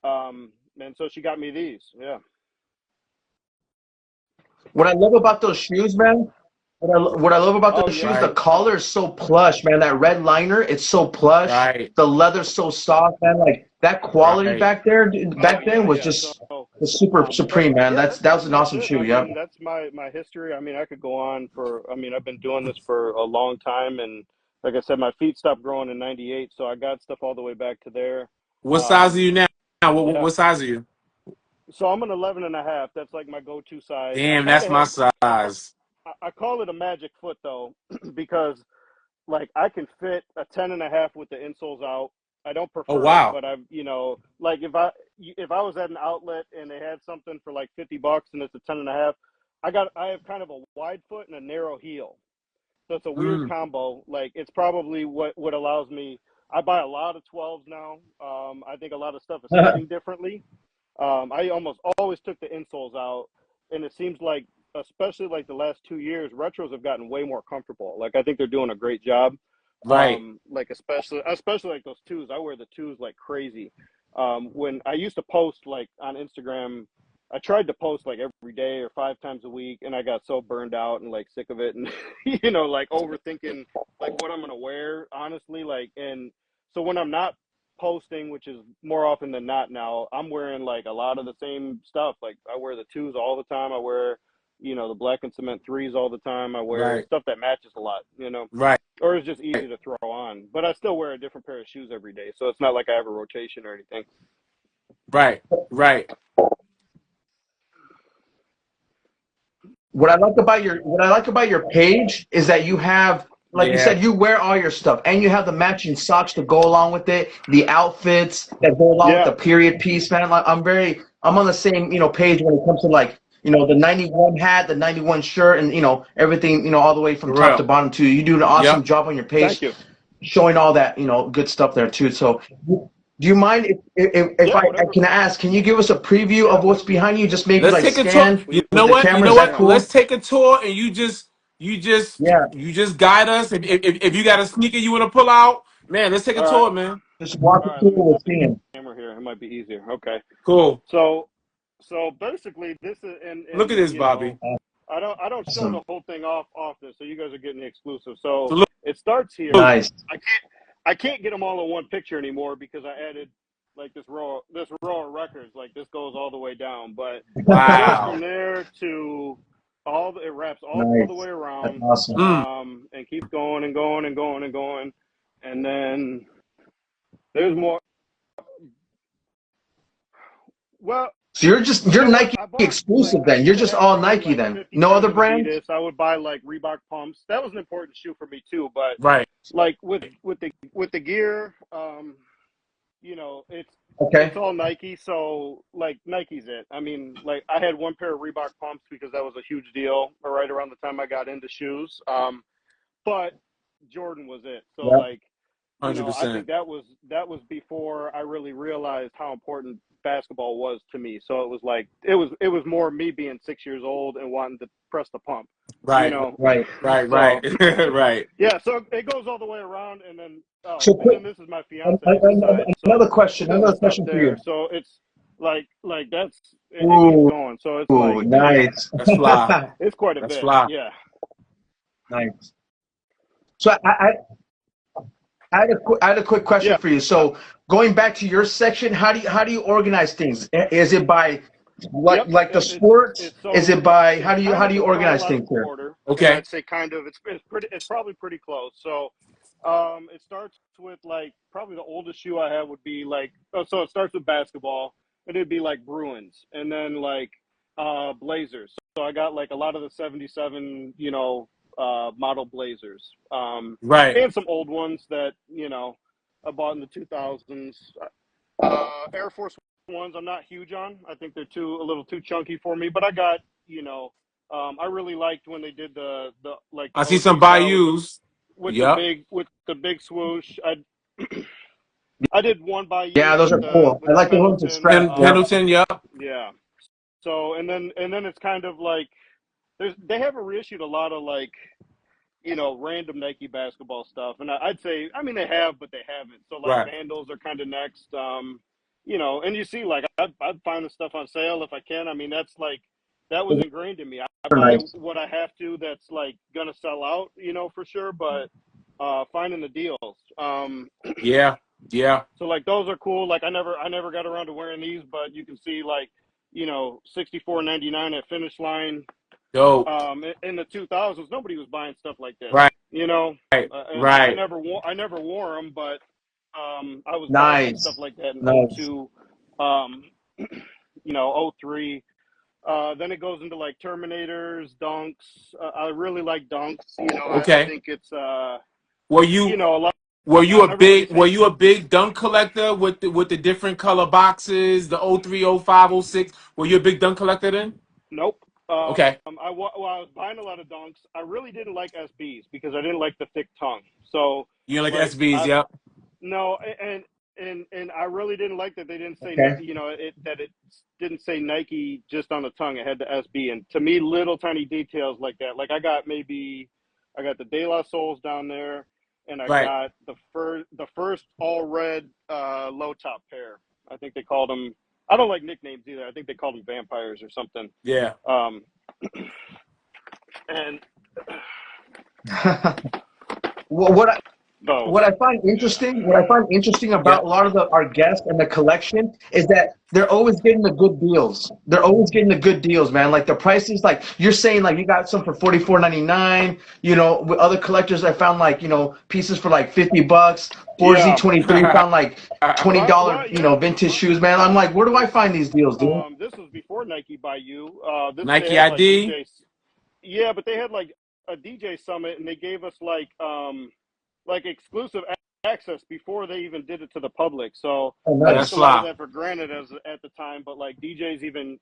And so she got me these. Yeah. What I love about those shoes, man. What I love about Oh those shoes, yeah. the Right. collar is so plush, man. That red liner, it's so plush. Right. The leather's so soft, man. Like that quality Right. back there, back then was Yeah. just So, was super but supreme, man. yeah, That was an that's awesome it. shoe. I Yep. mean, that's my history. I mean, I could go on for. I mean, I've been doing this for a long time, and like I said, my feet stopped growing in '98, so I got stuff all the way back to there. What size are you now? Yeah. What size are you? So I'm an 11 and a half. That's like my go-to size. I Damn, kind that's of my have. size. I call it a magic foot though, because like I can fit a 10 and a half with the insoles out. I don't Oh prefer it, wow. but like if I was at an outlet and they had something for like $50 and it's a 10 and a half, I have kind of a wide foot and a narrow heel. So it's a weird Mm. combo. Like, it's probably what allows me. I buy a lot of 12s now. I think a lot of stuff is fitting differently. I almost always took the insoles out, and it seems like, especially like the last 2 years, retros have gotten way more comfortable. Like, I think they're doing a great job. Right. Like, especially like those twos. I wear the twos like crazy. When I used to post like on Instagram, I tried to post like every day or 5 times a week, and I got so burned out and like sick of it, and like overthinking like what I'm gonna wear, honestly. Like, and so when I'm not posting, which is more often than not now, I'm wearing like a lot of the same stuff. Like, I wear the twos all the time. I wear, the black and cement threes all the time. I wear Right. stuff that matches a lot, Right. or it's just easy to throw on. But I still wear a different pair of shoes every day, so it's not like I have a rotation or anything. Right. Right. What I like about your page is that you have, like you Yeah. said, you wear all your stuff and you have the matching socks to go along with it, the outfits that go along with Yeah. the period piece, man. Like I'm on the same, page when it comes to like, the 91 hat, the 91 shirt, and everything, all the way from For top to real. bottom too. You do an awesome Yep. job on your Thank page you. showing all that, good stuff there too. So do you mind if Yeah. I Whatever. can ask, can you give us a preview Yeah. of what's Whatever. behind you? Just maybe Let's like take a tour. scan You with know the what? You camera. know Is that what? cool? Let's take a tour, and you just Yeah. you just guide us. If you got a sneaker you want to pull out, man, let's take a All right. tour, man. Just walk All us right. through Let me what flip we're the seeing. camera here. It might be easier. Okay. Cool. So basically, this is Look at and this, Bobby. I don't show Awesome. the whole thing off this, so you guys are getting the exclusive. So So look. it starts here. Look. Nice. I can't get them all in one picture anymore, because I added like this row of records. Like, this goes all the way down, but it goes from Wow. there to it wraps all the Nice. way That's around, awesome. Mm. and keeps going and going and going and going, and then there's more. Well, So you're you know what? Nike I bought, like, exclusive I then. You're used to just have all probably Nike like then. 50 No pairs other of brands? Adidas. I would buy like Reebok pumps. That was an important shoe for me too. But Right. like with the gear, it's Okay. all Nike. So like, Nike's it. I mean, like, I had one pair of Reebok pumps because that was a huge deal right around the time I got into shoes. But Jordan was it. So Yep. like, you know, I think 100%. that was before I really realized how important basketball was to me. So it was like it was more me being 6 years old and wanting to press the pump, you Right, know. Right. right, So right, right. yeah, so it goes all the way around, and then So quick, this is my fiance's side, another so question. it doesn't Another stop question for there. you. So it's like that's it keeps Ooh, going. So it's like nice. That's fly. it's quite a That's bit. fly. Yeah. Nice. So I had a quick question Yeah. for you. So going back to your section, how do you organize things? Is it by Yep. like the sports? Is it by Kind how of do you in organize things chronological here? order, and Okay. I'd say kind of it's probably pretty close. So it starts with like probably the oldest shoe I have would be like so it starts with basketball, and it'd be like Bruins, and then like Blazers. So I got like a lot of the 77, model Blazers. Right. And some old ones that, I bought in the 2000s. Air Force Ones I'm not huge on. I think they're a little too chunky for me, but I got, I really liked when they did the like I the see some OG style with Bayous. the Yep. big swoosh. I did one by you Yeah, those with are cool. I the like the ones with Pendleton. straps. Yeah. Pendleton. Yep. Yeah. So and then it's kind of like they haven't reissued a lot of like random Nike basketball stuff. And I'd say, I mean, they have, but they haven't. So like Right. Vandals are kind of next. And you see, like I'd find the stuff on sale if I can. I mean, that's like that was Those ingrained in me. I are buy nice. what I have to. That's like gonna sell out, for sure. But finding the deals. Yeah. Yeah. So like those are cool. Like I never got around to wearing these, but you can see like 64.99 at Finish Line. Dope. In the 2000s, nobody was buying stuff like this, Right. Right. and I Right. never wore them, but I was buying like stuff Nice. like that in Nice. '02, '03. Then it goes into like Terminators, Dunks. I really like Dunks. I Okay. think it's Were you a lot. Everybody were say you a big dunk collector with the different color boxes, the 03, 05, 06? Were you a big dunk collector then? nope. Okay. I was buying a lot of Dunks. I really didn't like SBs because I didn't like the thick tongue. So You like like SBs, yep. no, and I really didn't like that they didn't say Okay. it didn't say Nike just on the tongue. It had the SB, and to me, little tiny details like that. Like I got the De La Souls down there, and I Right. got the first all red low top pair. I think they called them. I don't like nicknames either. I think they called them vampires or something. Yeah. Um, and Well, those, what I find yeah, interesting Yep. about a lot of our guests and the collection is that they're always getting the good deals. They're always getting the good deals, man. Like the prices, like you're saying, like you got some for $44.99. With other collectors, I found like pieces for like $50. yeah. 4Z23 found like $20, Yeah. vintage shoes, man. I'm like, where do I find these deals, dude? This was before Nike by you. They Nike had like ID. DJs. Yeah, but they had like a DJ summit, and they gave us like exclusive access before they even did it to the public. So Oh, I Oh, that's took a nice. lot of fly. that for granted at the time. But like DJs even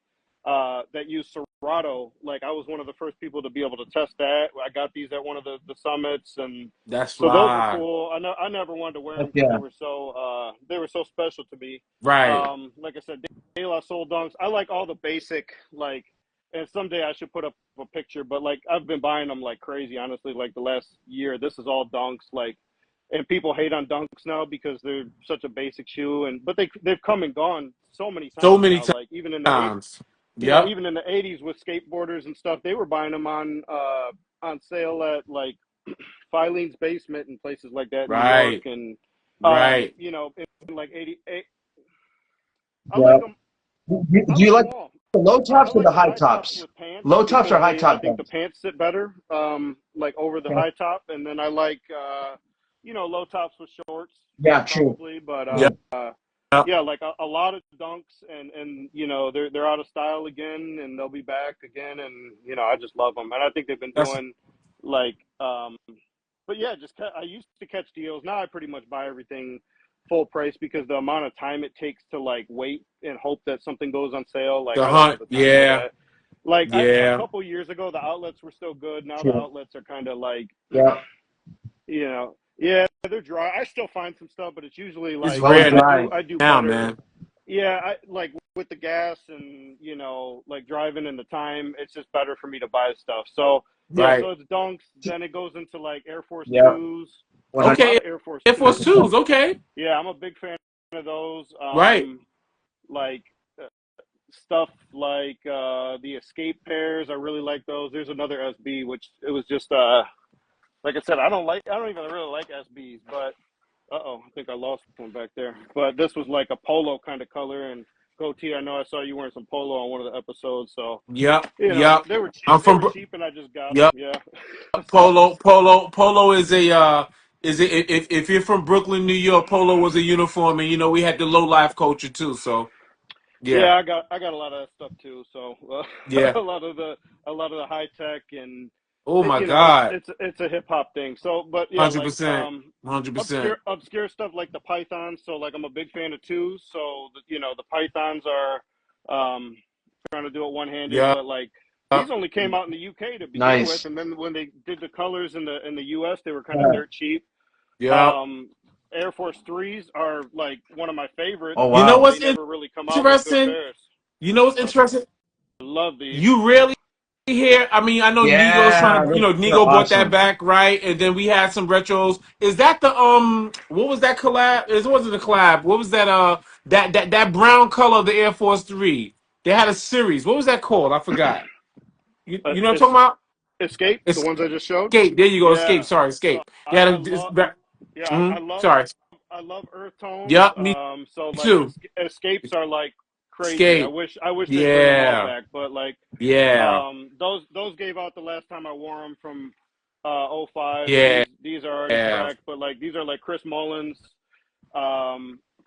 that used Serato, like I was one of the first people to be able to test that. I got these at one of the summits, and That's so those were fly. cool. I never wanted to wear Heck them because yeah. they were so special to me. Right. Like I said, De La Soul Dunks. I like all the basic like. And someday I should put up a picture, but like I've been buying them like crazy, honestly. Like the last year, this is all Dunks. Like, and people hate on Dunks now because they're such a basic shoe, but they've come and gone so many So times many now. Like even in the times. Yep. even in the '80s with skateboarders and stuff, they were buying them on sale at like Filene's Basement and places like that in New York, Right. and Right. in like '88. I Yeah. like them. Do I you like like them all. the low I tops or the like the high high tops tops? with pants Low tops or because high I top think the ones? pants sit better, like over the Okay. high top, and then I like low tops with shorts, Yeah, true. probably, but Yep. Yep. yeah, like a lot of Dunks, and they're out of style again, and they'll be back again, and I just love them, and I think they've been That's doing like but yeah, I used to catch deals. Now I pretty much buy everything full price because the amount of time it takes to like wait and hope that something goes on sale, like the I don't have hunt. the time for Yeah. that. Like a Yeah. couple years ago, the outlets were still good. Now the True. outlets are kind of like, Yeah. yeah, they're dry. I still find some stuff, but it's usually It's like Always rare dry. I do now, better. man. Yeah, I like with the gas and like driving and the time, it's just better for me to buy stuff. So yeah, Right. so it's Dunks. Then it goes into like Air Force Yeah. Twos. A 100%. lot Okay. of Air Force Air Force Twos. Twos. Okay. Yeah, I'm a big fan of those. Right. Like stuff like the Escape pairs. I really like those. There's another SB, which it was just like I said, I don't even really like SBs, but I think I lost one back there. But this was like a polo kind of color and goatee. I know I saw you wearing some polo on one of the episodes, so Yep. Yep. they were cheap. I'm They from were cheap, and I just got them. Yep. Yeah. So Polo is a if you're from Brooklyn, New York, polo was a uniform, and we had the low life culture too. So yeah, yeah, I got a lot of that stuff too. So yeah. a lot of the high tech and Oh my it's God, it's a hip hop thing. So, but yeah, like 100%, 100%. obscure stuff like the pythons. So, like I'm a big fan of twos. So, the pythons are trying to do it one handed, Yeah, but like these only came out in the UK to begin with, Nice. and then when they did the colors in the US, they were kind of dirt cheap. yeah. Um, Air Force threes are like one of my favorites, Oh, You know but wow. they what's never really come out with good interesting? pairs. You know what's I interesting? love these. You rarely hear. I mean, I know Nigo's Yeah, trying to. they're Nigo brought that awesome. back, right? And then we had some retros. Is that the What was that collab? It wasn't a collab. What was that? That brown color of the Air Force Three. They had a series. What was that called? I forgot. You know what I'm talking It's about? Escape, the ones I just showed. Escape. There you go. Escape. Yeah. Sorry, So Escape. They had I a. love yeah, Sorry. I love earth tones. Yup. Me So like too. escapes are like crazy. Escape. I wish they'd bring them all Yeah. back, but like Yeah. those gave out the last time I wore them from '05, and Yeah. these are already Yeah. cracked, but like these are like Chris Mullins.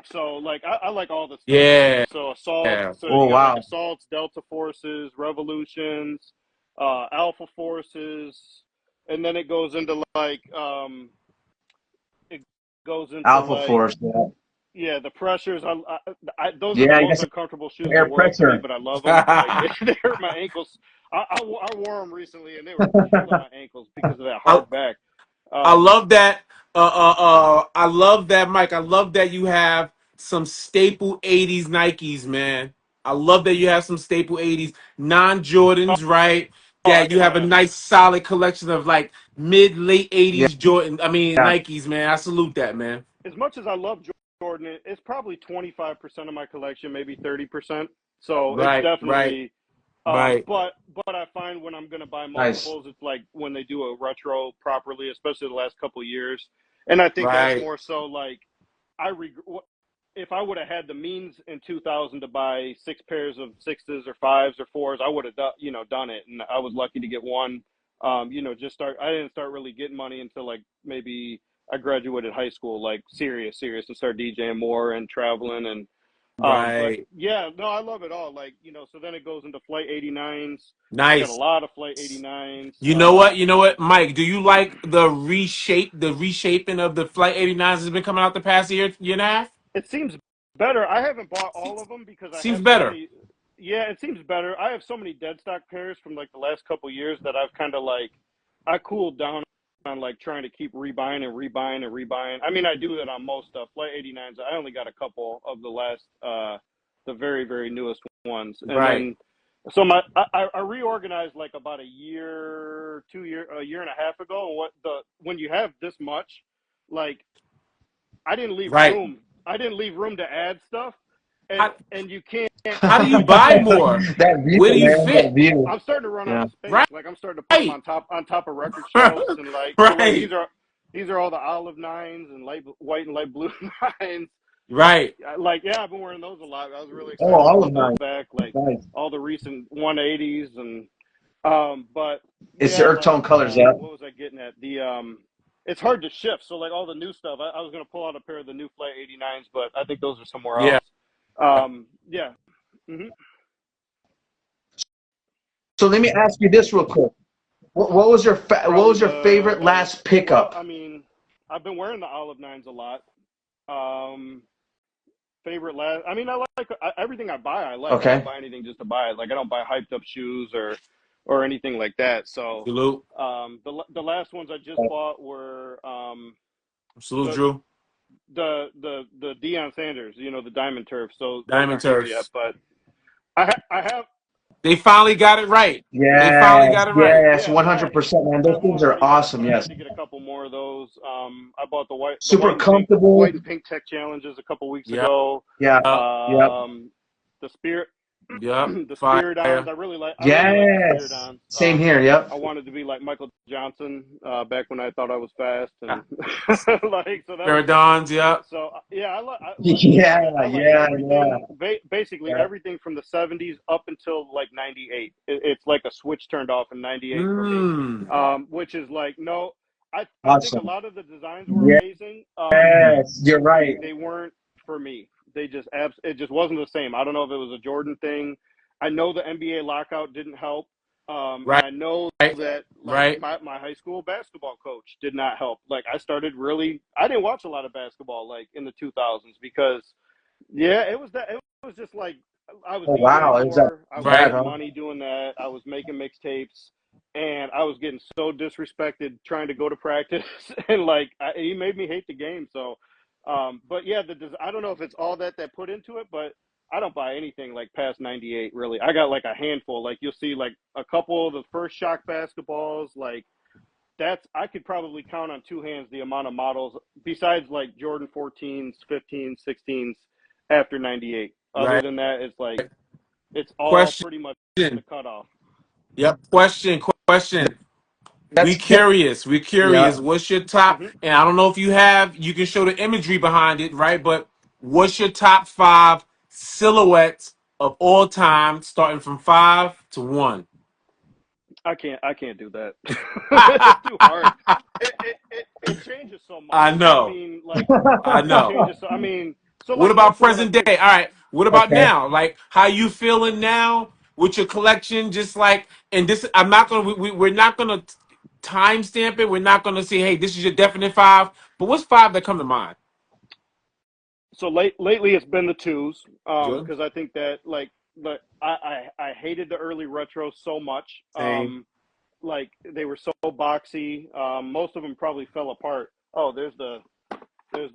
So like I like all the stuff. Yeah. So assaults, Yeah. so Oh, you got like wow. assaults, Delta forces, revolutions, Alpha forces, and then it goes into like it goes into Alpha like Force. Yeah. yeah, the pressures. Those are the Yeah, you most guys uncomfortable shoes in the air world to me, pressure. but I love them. Like they hurt my ankles. I wore them recently, and they were killing my ankles because of that I, hard back. I Um, love that. I love that, Mike. I love that you have some staple '80s Nikes, man. I love that you have some staple '80s oh, non-Jordans, right? That you have a yeah. nice, solid collection of like mid, late Yeah. '80s Jordan. I mean Yeah. Nikes, man. I salute that, man. As much as I love Jordan, it's probably 25% of my collection, maybe 30%. So it's Right, right, definitely right, but I find when I'm gonna buy Nice. multiples, it's like when they do a retro properly, especially the last couple of years. And I think that's right, more so like I if I would have had the means in 2000 to buy six pairs of sixes or fives or fours, I would have done it. And I was lucky to get one. Just start. I didn't start really getting money until like maybe I graduated high school, like serious, and start DJing more and traveling and but right. yeah, no, I love it all. Like, so then it goes into Flight 89s. I got a Nice. lot of Flight 89s. You know what? You know what, Mike? Do you like the reshaping of the Flight 89s that's been coming out the past year and a half? It seems better. I haven't bought all of them because I Seems have so better. many. Yeah, it seems better. I have so many dead stock pairs from like the last couple years that I've kind of like, I cooled down on like trying to keep rebuying and rebuying and rebuying. I mean, I do that on most stuff. Flight 89s, I only got a couple of the last, the very, very newest ones. And Right, then, so I reorganized like about a year and a half ago. And when you have this much, like, I didn't leave right. room. I didn't leave room to add stuff, and How, and you can't. how do you buy more? That view, Where do you man. That fit? view. I'm starting to run out Yeah. of space. Right, Like I'm starting to put them on top of record shelves, and like so like right, these are all the olive nines and light white and light blue nines. right. Like yeah, I've been wearing those a lot. I was really Oh, excited to all of put those mine. back. Like Nice. all the recent 180s and but It's the yeah, earth like tone colors, yeah. what was I getting at? It's hard to shift. So like all the new stuff, I was gonna pull out a pair of the new Flight 89s, but I think those are somewhere Yeah. else. Yeah. hmm So let me ask you this real quick. What Probably was your favorite last well, pickup? I mean, I've been wearing the olive nines a lot. Um, favorite last, I mean, everything I buy. I like. I don't Okay. buy anything just to buy it. Like I don't buy hyped up shoes or anything like that. So, Salute. the last ones I just bought were Salute, the Drew. the Deion Sanders, the diamond turf. So those Diamond aren't here yet, Turfs. but I have They finally got it right. They finally Yes, got it right. yes, yeah, I 100%, man. Those have them things are already, awesome. but I Yes, need to get a couple more of those. I bought the super comfortable. white and pink tech challenges a couple weeks Yep. ago. Yeah, yep, The spirit Yep. the Fire. Spiridons. I really like the yes. Spiridons. Same here. Yep. I wanted to be like Michael Johnson back when I thought I was fast, and so that was Paradons. Yep. so yeah. Like I Yeah, said, I like yeah, yeah, everything, basically yeah. everything from the '70s up until like '98. It's like a switch turned off in '98 for me, which is like no. I think a Awesome. lot of the designs were amazing. Yes, you're right. They weren't for me. They just it just wasn't the same. I don't know if it was a Jordan thing. I know the NBA lockout didn't help, and Right. I know Right. that like Right. my high school basketball coach did not help. Like I didn't watch a lot of basketball like in the 2000s because it was just like I was Oh DJing wow, is that more. I was Right. bad, making huh? money doing that. I was making mixtapes. And I was getting so disrespected trying to go to practice, and like he made me hate the game. So, but yeah, I don't know if it's all that put into it, but I don't buy anything like past '98. Really, I got like a handful. Like you'll see like a couple of the first shock basketballs. Like I could probably count on two hands the amount of models besides like Jordan 14s, 15s, 16s after '98. Other Right. than that, it's all Question. pretty much the cutoff. Yep. Question. We That's curious. We yeah. curious. What's your top? Hmm. And I don't know if you can show the imagery behind it, right? But what's your top 5 silhouettes of all time, starting from 5 to 1? I can't do that. It's too hard. It changes so much. I I know. mean, like I it know. changes. So I mean, so What like about for what I present do. day? All right. What about Okay. now? Like, how you feeling now with your collection? Just like, and this, I'm not gonna. We're not gonna timestamp it. We're not gonna say, hey, this is your definite 5. But what's 5 that come to mind? So lately it's been the twos, Jordan. because I think that but I hated the early retros so much. Same. Like they were so boxy. Most of them probably fell apart. Oh, there's the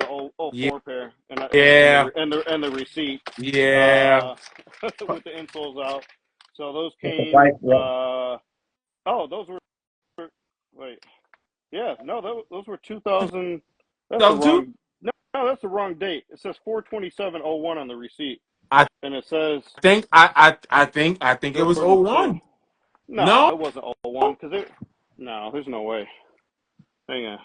old Yeah. 04 pair Yeah. and the receipt Yeah. uh, with the insoles out. So those With the came. bike, yeah. Those were wait. Yeah, no, those were 2000. That's the 2002. wrong. No, that's the wrong date. It says 4/27/01 on the receipt, I and it says I think it was Jordan 2. 01. No, No. it wasn't '01 because it. No, there's no way. Hang on.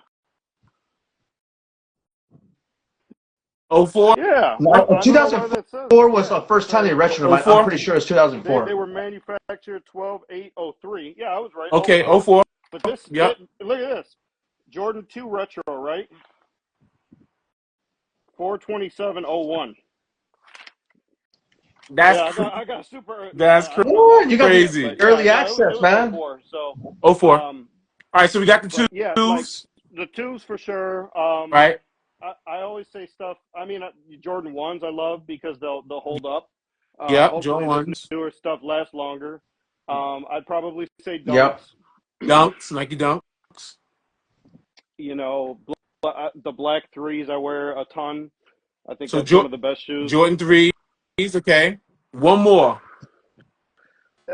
04. Yeah, No, I don't know why that says. 2004 was Yeah, the it first time says they retro them. I'm 04. pretty sure it's they 2004. were manufactured 12/8/03. Yeah, I was right. Okay. '04. 04. But Yep. look at this. Jordan 2 retro, right? 4/27/01. That's Yeah, I got super. that's Yeah, I don't know Ooh, how you they got did the that, crazy. but yeah, early no, it access, was man. '04. So, 04. All um, right. So we got the but yeah, like twos. the twos for sure. Right. I always say stuff. I mean, Jordan ones I love because they'll hold up. Yep. Joe Hopefully this ones. newer stuff lasts longer. I'd probably say Yep. dunks. Dunks. Nike dunks. You know, the black threes I wear a ton. I think So that's one of the best shoes. Jordan threes. Okay. One more.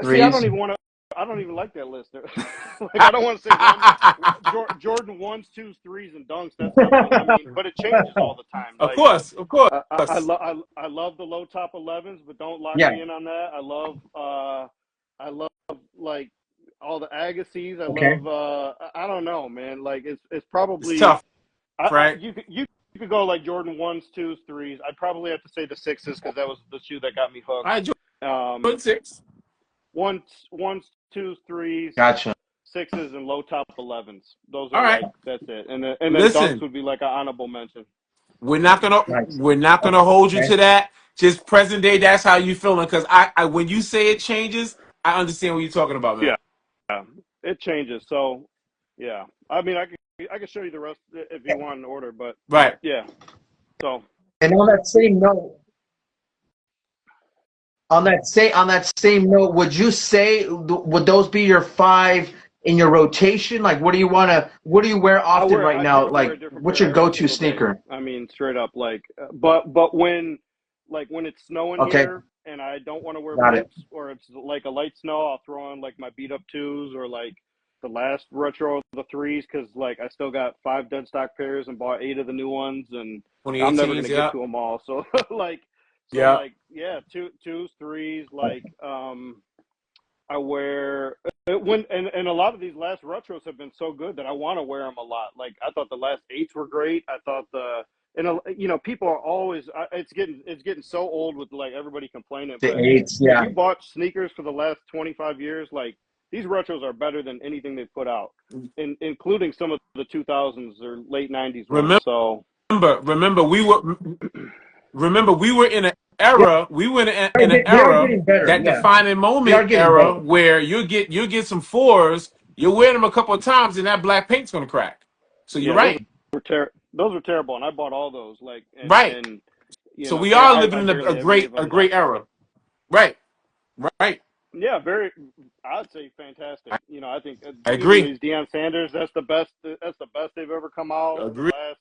See, I don't Threes. even want to. I don't even like that list. Like, I don't want to say one. Jordan ones, twos, threes, and dunks. That's my list. I mean, but it changes all the time. Of Like course. Of course. I love the low top 11s, but don't lock Yeah. me in on that. I love like all the Agassiz. I Okay. love I don't know, man. Like it's It's probably tough, right? you could go like Jordan ones, twos, threes. I'd probably have to say the sixes because that was the shoe that got me All hooked. right. Um, Jordan 6. ones, twos, threes, Gotcha. sixes, and low top 11s. Those All are right. like that's it. And then dunks Listen, would be like an honorable mention. we're not gonna Nice. we're not gonna hold you Okay. to that. Just present day. That's how you feeling. Because I when you say it changes, I understand what you're talking about, man. Yeah, it changes. So yeah, I mean I can show you the rest if you want in order, but Right. yeah. So And on that same note, would you say would those be your 5 in your rotation? Like, what do you wear often right I now? tend to wear a Like, different what's pair your every go-to single day. sneaker? I mean, straight up, like, but when it's snowing Okay, here and I don't want to wear got it. boots, or it's like a light snow, I'll throw on like my beat up twos, or like the last retro of the threes, because like I still got 5 dead stock pairs and bought 8 of the new ones, and I'm never 2018s, gonna get yeah. to them all. So like, Yeah. yeah, twos, threes, like I wear when and a lot of these last retros have been so good that I want to wear them a lot. Like I thought the last 8s were great. I thought people are always it's getting so old with like everybody complaining, The but eights, if yeah. you bought sneakers for the last 25 years, like these retros are better than anything they've put out, including some of the 2000s or late 90s ones. Remember, So remember, we were in an They era. We were in an they are era, getting better. that Yeah, defining they are moment getting era, better. where you get some fours. You wear them a couple of times, and that black paint's gonna crack. So you're yeah, right. those were terrible, and I bought all those. Like Right. and So we are living I in barely ever gave a them great much. era. Right. Right. Yeah, very. I'd say fantastic. I, I think I even agree. these Deion Sanders, that's the best. That's the best they've ever come out. The Agree. last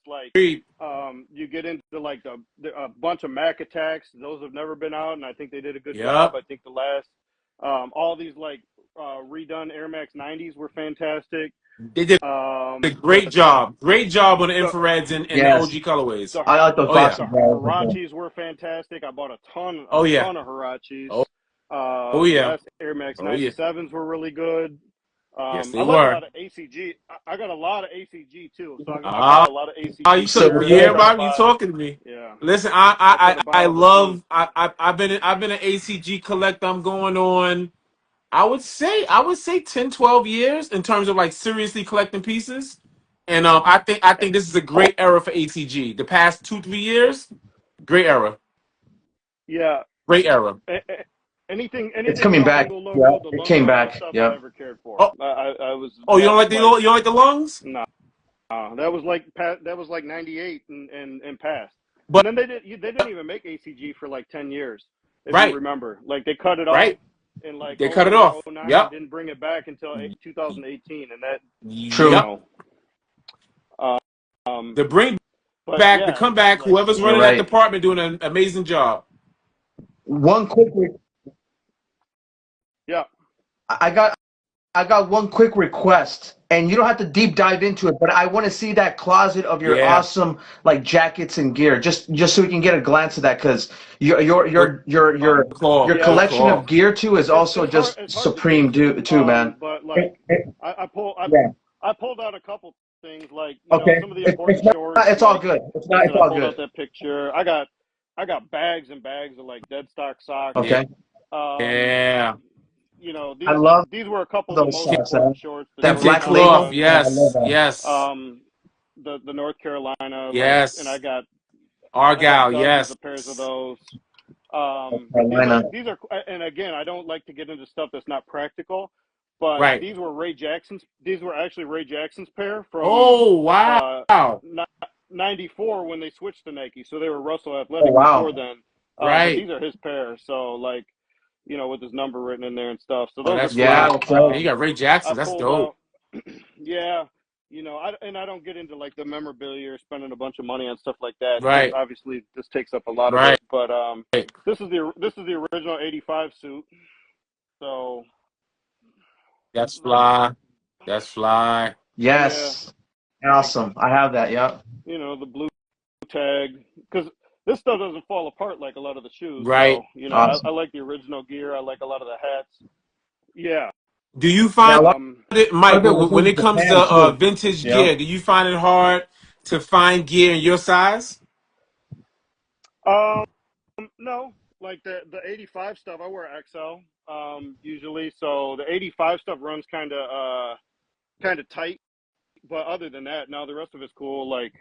you get into like a bunch of Mac attacks. Those have never been out, and I think they did a good job. Yep. I think the last, all these like redone Air Max 90s were fantastic. They did a The great job. Great job on the the infrareds and the Yes, OG colorways. the I like those Oh yeah. the boxing guys. Hirachis were fantastic. I bought a Oh yeah. ton of Hirachis. Oh, oh The yeah. last Air Max Oh yeah. 97s were really good. Yes, I they like a were. lot of ACG. I got a lot of ACG too, so I got Ah, a lot of you ACG So took pairs. I yeah, try to Bob, you buy. talking to me. Yeah, Listen, I try to buy I all the clean. love I've been an ACG collect. I'm going on, I would say 10, 12 years in terms of like seriously collecting pieces. And I think this is a great era for ACG. The past 2, 3 years, great era. Yeah, Great era. it's anything with coming a back. Hongo Yeah, logo, the it lung came candy back. stuff, I Yep. never cared for. Oh, I was oh, that was like you don't like the lungs? no, that was like 98 and past. And But then they didn't even make ACG for like 10 years, if you right, remember. Like they cut it off right. in like They cut it 08, off. 09 and Yep. didn't bring it back until 2018, and that, you True. Yep. know, uh, um The bring but back, the yeah, comeback, like whoever's You're running that right. department doing an amazing job. One quick. yeah. I got one quick request, and you don't have to deep dive into it, but I want to see that closet of your Yeah. awesome like jackets and gear, just so we can get a glance of that, because Good your call. Yeah, Good collection of call. gear too is also just it's hard to get supreme to, too, man. but like Yeah. I pulled out a couple things, like Okay. some of the It's important not. shorts. It's all Like good. I said, It's I all pulled out good. that picture. I got bags and bags of like dead stock socks. Yeah. Okay. Um, Yeah. I love these were a couple of the those most socks, important man. shorts. The That North Tinted black cloth. label. Carolina, I love Yes. that. Yes. the North Carolina, like, and Yes. I got Argyle. dozens Yes. of pairs of those. North Carolina. These are, and again, I don't like to get into stuff that's not practical, but Right. these were Ray Jackson's. These were actually Ray Jackson's pair from Oh wow. uh, 94 when they switched to Nike. So they were Russell Oh Athletic before wow. then. But Right. these are his pairs. So like, with his number written in there and stuff. So Oh, those are that's Yeah. fly. cool. That's right. And you got Ray I Jackson. That's pulled dope. out, yeah. I don't get into like the memorabilia or spending a bunch of money on stuff like that, because Right. obviously this takes up a lot of Right. it. But this is the original '85 suit. So That's fly. That's fly. yeah, Yes. Awesome. I have that. Yep. the blue tag, because this stuff doesn't fall apart like a lot of the shoes. So Right. I Awesome. like the original gear. I like a lot of the hats. Yeah. Do you Yeah. find A lot it, of Mike, it was when in it comes Japan to too. vintage Yeah. gear, do you find it hard to find gear in your size? Um. No, like the '85 stuff, I wear XL usually. So the '85 stuff runs kind of tight. But other than that, no, the rest of it's cool. Like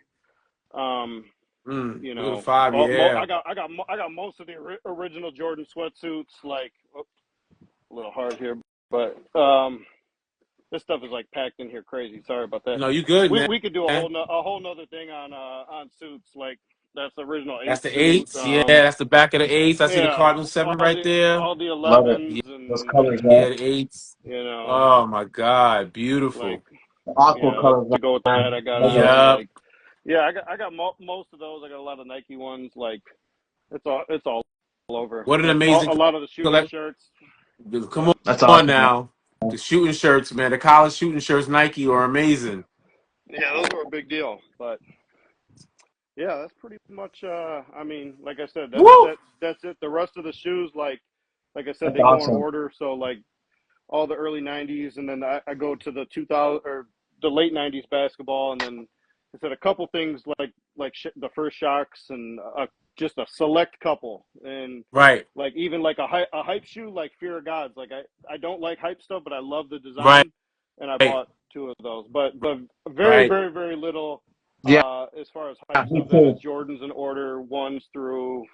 um, Look at the 5, yeah. I got most of the original Jordan sweatsuits. Like, oops, a little hard here, but this stuff is like packed in here crazy. Sorry about that. No, you good, man. We could do a whole nother thing on suits. Like that's the original That's 8 the suit. 8s. Yeah, that's the back of the 8s. I see the Yeah, Cardinal 7 right there. all the Love it. 11s Yeah, Those and colors, yeah, man. the 8s. You know, Oh my God, beautiful. like Aqua colors, to go with that, I got Yep. like I got most of those. I got a lot of Nike ones. Like it's all over. What an Like amazing a lot of the shooting collection. shirts. Come Yeah, that's on awesome, man. now. The shooting shirts, man. The college shooting shirts, Nike are amazing. yeah, those were a big deal. But yeah, that's pretty much. I mean, like I said, Woo! that's it. The rest of the shoes, like I said, That's they go in awesome. order. So like all the early '90s, and then I go to the 2000 or the late '90s basketball, and then I said a couple things the first shocks and just a select couple, and Right, like even like a hype shoe like Fear of Gods. Like I don't like hype stuff, but I love the right, design, and I bought two of those. But very right, very very little Yeah, as far as hype me stuff. Then too. it's Jordans in order, ones through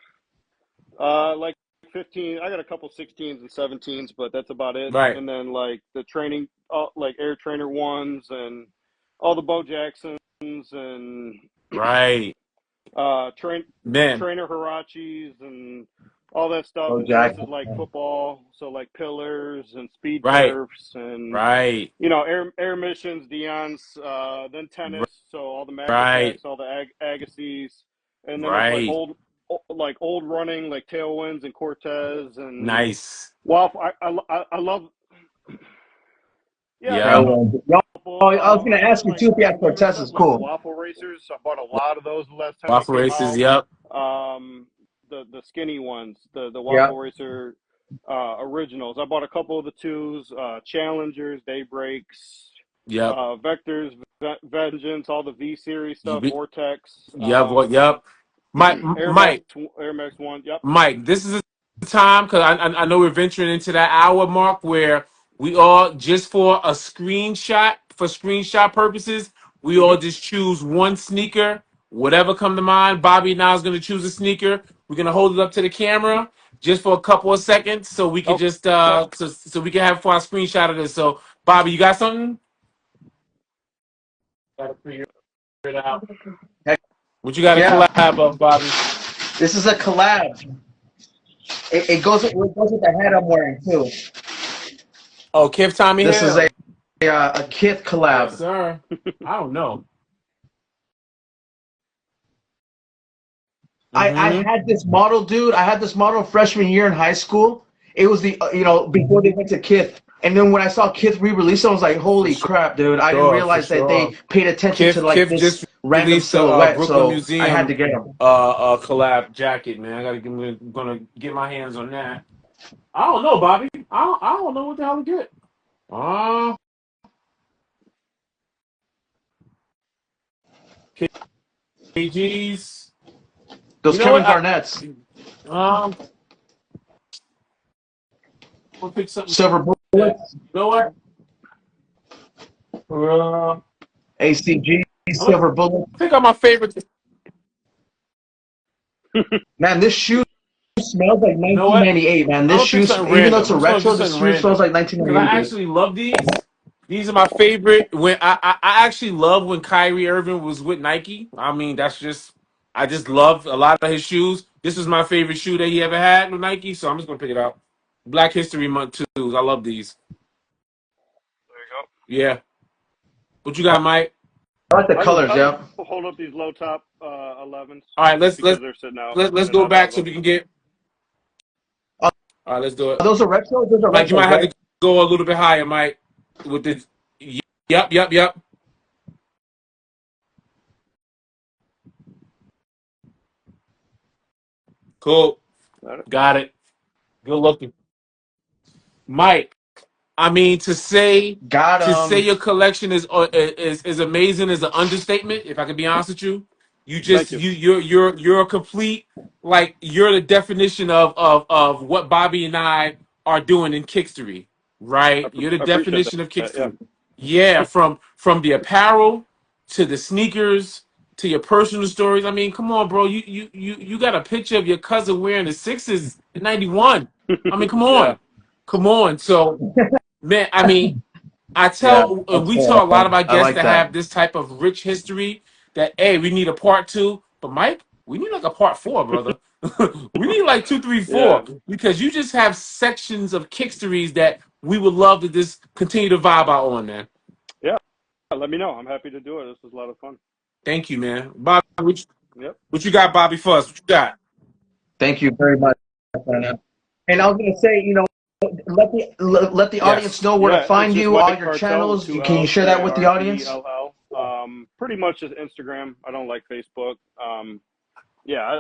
like 15. I got a couple 16s and 17s, but that's about it. right, And then like the training, like Air Trainer ones and all the Bo Jacksons and right. train Man, trainer Hirachis and all that stuff. Oh, And then this Jack. is like football, so like pillars and speed right, turfs and right, air missions, Dion's, then tennis, so all the Mac right, attacks, all the Agassiz, and then it's right. like old running like Tailwinds and Cortez and Nice. Waffle. I love, yeah, I got a Yep. Yo, couple. I was gonna I got ask you like too if you some had newer Cortez stuff is like the cool. waffle racers. I bought a lot of those the last time they Waffle came races. out. Yep. The skinny ones, the Yeah. waffle racer originals. I bought a couple of the twos, Challengers, Daybreaks, Yep. Vectors, Vengeance, all the V series You stuff, be, Vortex, yep. What? Yep. Mike. Air Max, Mike. Air Max One. Yep. Mike. This is the time because I know we're venturing into that hour mark where we all just for screenshot purposes, we all Hmm. just choose one sneaker, whatever come to mind. Bobby now is going to choose a sneaker. We're going to hold it up to the camera just for a couple of seconds so we can just Okay. so we can have for our screenshot of this. So Bobby, you got something? Got to figure it out. Heck What you got to yeah. collab of, Bobby? This is a collab. It goes with the hat I'm wearing too. Oh, Kip Tommy This is Hill. a Kith Yes, collab. sir. I don't know. I Mm-hmm. had this model, dude. I had this model freshman year in high school. It was the before they went to Kith. And then when I saw Kith re-release, I was like, For "Holy crap, dude!" I didn't sure, for realize that they sure. paid attention to like Kif this just random released the silhouette. Brooklyn So I had to Museum get them. collab jacket, man. Gonna get my hands on that. I don't know, Bobby. I don't know what the hell to get. Uh KGs. Those You know Kevin what? Garnett's Um we'll pick something silver that bullets, you know what? Uh, ACG I'm gonna silver bullets. pick out my favorite. Man, this shoe smells like You know what? 1998. Man, I'm this gonna pick shoe, something even though it's random. a I'm just gonna do retro, this something shoe smells random like because I 1998, dude. actually love these. These are my favorite. When I actually love when Kyrie Irving was with Nike. I mean, I just love a lot of his shoes. This is my favorite shoe that he ever had with Nike, so I'm just gonna pick it out. Black History Month too. I love these. There you Yeah. What you got, Mike? I like the go. colors, yeah. I'll hold up these low top 11s All right, just because they're sitting out let's and go I back love so them. we can get. Are All right, let's do it. those are retros? Those are Mike, you retros, might have right? to go a little bit higher, Mike. With the. Yep. Cool. Got it? Got it. Good looking. Mike, I mean Got to say 'em. your collection is amazing is an understatement, if I can be honest with you. You just Thank you. you're a complete like you're the definition of what Bobby and I are doing in Kickstory, right? You're the I appreciate definition of that. Yeah. Kickstory. Yeah, from the apparel to the sneakers to your personal stories. I mean, come on, bro. You got a picture of your cousin wearing the Sixers in '91. I mean, come Yeah. on. Come on. So, man, I mean, Yeah, that's we fair. tell a lot of our I guests like to that. have this type of rich history that, hey, we need a part two. But Mike, we need like a part four, brother. We need like two, three, Yeah. four, because you just have sections of kick stories that we would love to just continue to vibe out on, man. Yeah, let me know. I'm happy to do it. This was a lot of fun. Thank you, man. Bobby, Yep. what you got, Bobby, for us? What you got? Thank you very much. And I was going to say, let the audience Yes. know where to Yeah, it's find just you, all Mike your Cartell with channels. two Can you L's, share that with the audience? Cartell. Pretty much just Instagram. I don't like Facebook. Yeah,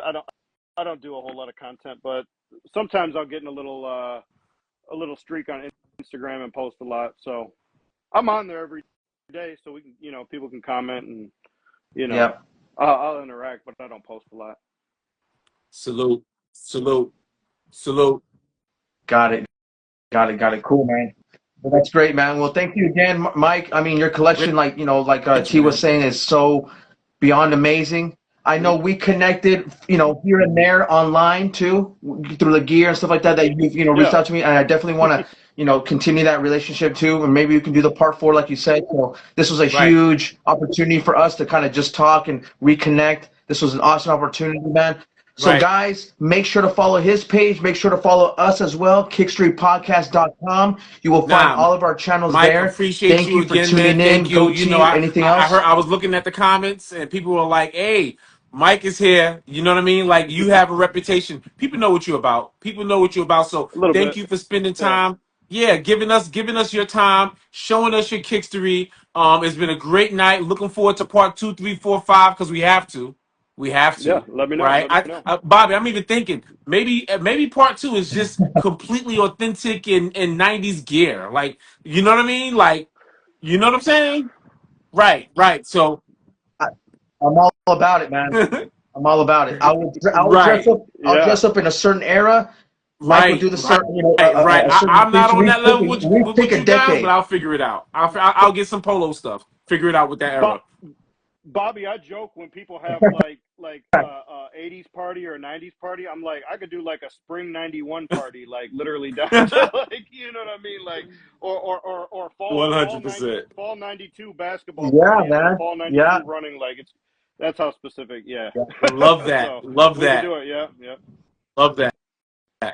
I don't do a whole lot of content, but sometimes I'll get in a little streak on Instagram and post a lot. So I'm on there every day, so we can, people can comment and, Yeah. I'll interact, but I don't post a lot. Salute. Salute. Salute. Got it. Cool, man. Well, that's great, man. Well, thank you again, Mike. I mean, your collection, like Thank you, T was man. saying, is so beyond amazing. I know we connected, here and there online too, through the gear and stuff like that. That you've reached Yeah. out to me, and I definitely want to continue that relationship too. And maybe you can do the part 4, like you said. So this was a Right. huge opportunity for us to kind of just talk and reconnect. This was an awesome opportunity, man. So Right. guys, make sure to follow his page. Make sure to follow us as well, kickstorypodcast.com. You will find Nah, all of our channels Mike, there. appreciate Thank you you for again, man. tuning Thank in. you. Anything I heard, else? I was looking at the comments and people were like, "Hey, Mike is here." You know what I mean? Like, you have a reputation. People know what you're about. People know what you're about. So A little thank bit. you for spending Yeah. time. Yeah, giving us your time, showing us your Kickstory. It's been a great night. Looking forward to part 2, 3, 4, 5 because we have to. We have Yeah. to. Let me know. Right? Let me know. Bobby, I'm even thinking maybe part 2 is just completely authentic in 90s gear. Like, you know what I mean? Like, you know what I'm saying? Right. So, I, I'm all about it, man. I'm all about it. I will dress right, up. I'll Yeah. dress up in a certain era. Mike would right, do the certain, right. a certain I'm not feature. on that level We pick with a you guys, but decade. I'll figure it out. I'll But, get some polo stuff. Figure it out with that era. Bobby, I joke when people have like 80s party or 90s party. I'm like, I could do like a spring 91 party, like literally down to like, you know what I mean, like or $100%. fall 92 basketball Yeah, party and then man. fall Yeah. 92 running. Like that's how specific. Yeah. Yeah. Love that. So Love we could that. do it. Yeah. Yeah. Love that. I,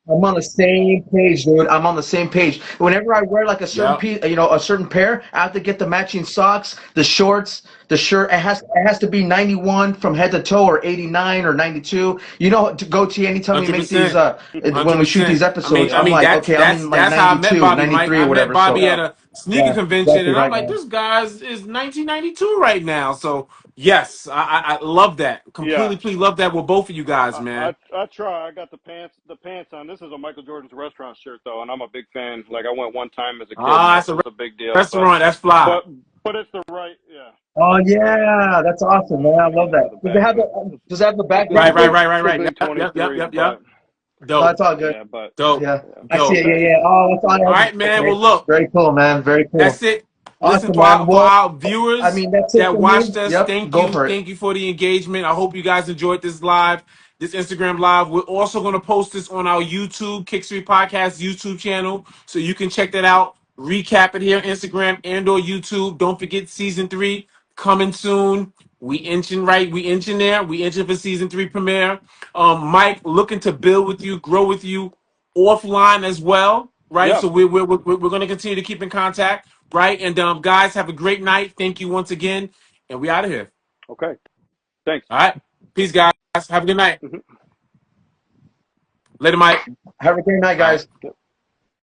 I'm on the same page, dude. I'm on the same page. Whenever I wear like a certain Yep. piece, a certain pair, I have to get the matching socks, the shorts, the shirt. It has to be 91 from head to toe, or 89 or 92. To go to anytime we make these 100%. when we shoot these 100%. episodes, I I'm mean like, that's okay, I'm that's in like that's how I met 92, Bobby, Mike. 93 I or met whatever. Bobby So at Yeah. a sneaker yeah, convention, exactly and I'm right, like, man. this guy's is 1992 right now. So yes, I love that. Yeah. Completely love that with both of you guys, man. I try. I got the pants on. This is a Michael Jordan's restaurant shirt though, and I'm a big fan. Like I went one time as a kid, and Ah, that's it's a just a big deal. But restaurant. That's fly. but but it's the right. Yeah. Oh yeah, that's awesome, man. I Let me love get to that. the Does it back have of it. does it have the It's a back big Right, right, graphic? right, right, it's a right. big Yep. 23, but Oh, Dope, that's all good. yeah, but dope, Yeah, I see dope. it. Yeah, okay. yeah. Oh, that's all I All have. right, man. Okay, Well, look. very cool, man. Very That's cool. it. Listen, Awesome, man. for Well, our I viewers mean, that's it that for me. watched us, Yep, go for it. thank you for the engagement. I hope you guys enjoyed this live, this Instagram live. We're also going to post this on our YouTube, Kickstory Podcast YouTube channel, so you can check that out. Recap it here on Instagram and/or YouTube. Don't forget season 3 coming soon. We inching right. We inching there. We inching for season 3 premiere. Mike, looking to build with you, grow with you offline as well, right? Yeah. So we're going to continue to keep in contact, right? And guys, have a great night. Thank you once again, and we out of here. Okay. Thanks. All right, peace, guys. Have a good night. Mhm. Later, Mike. Have a great night, All right. guys.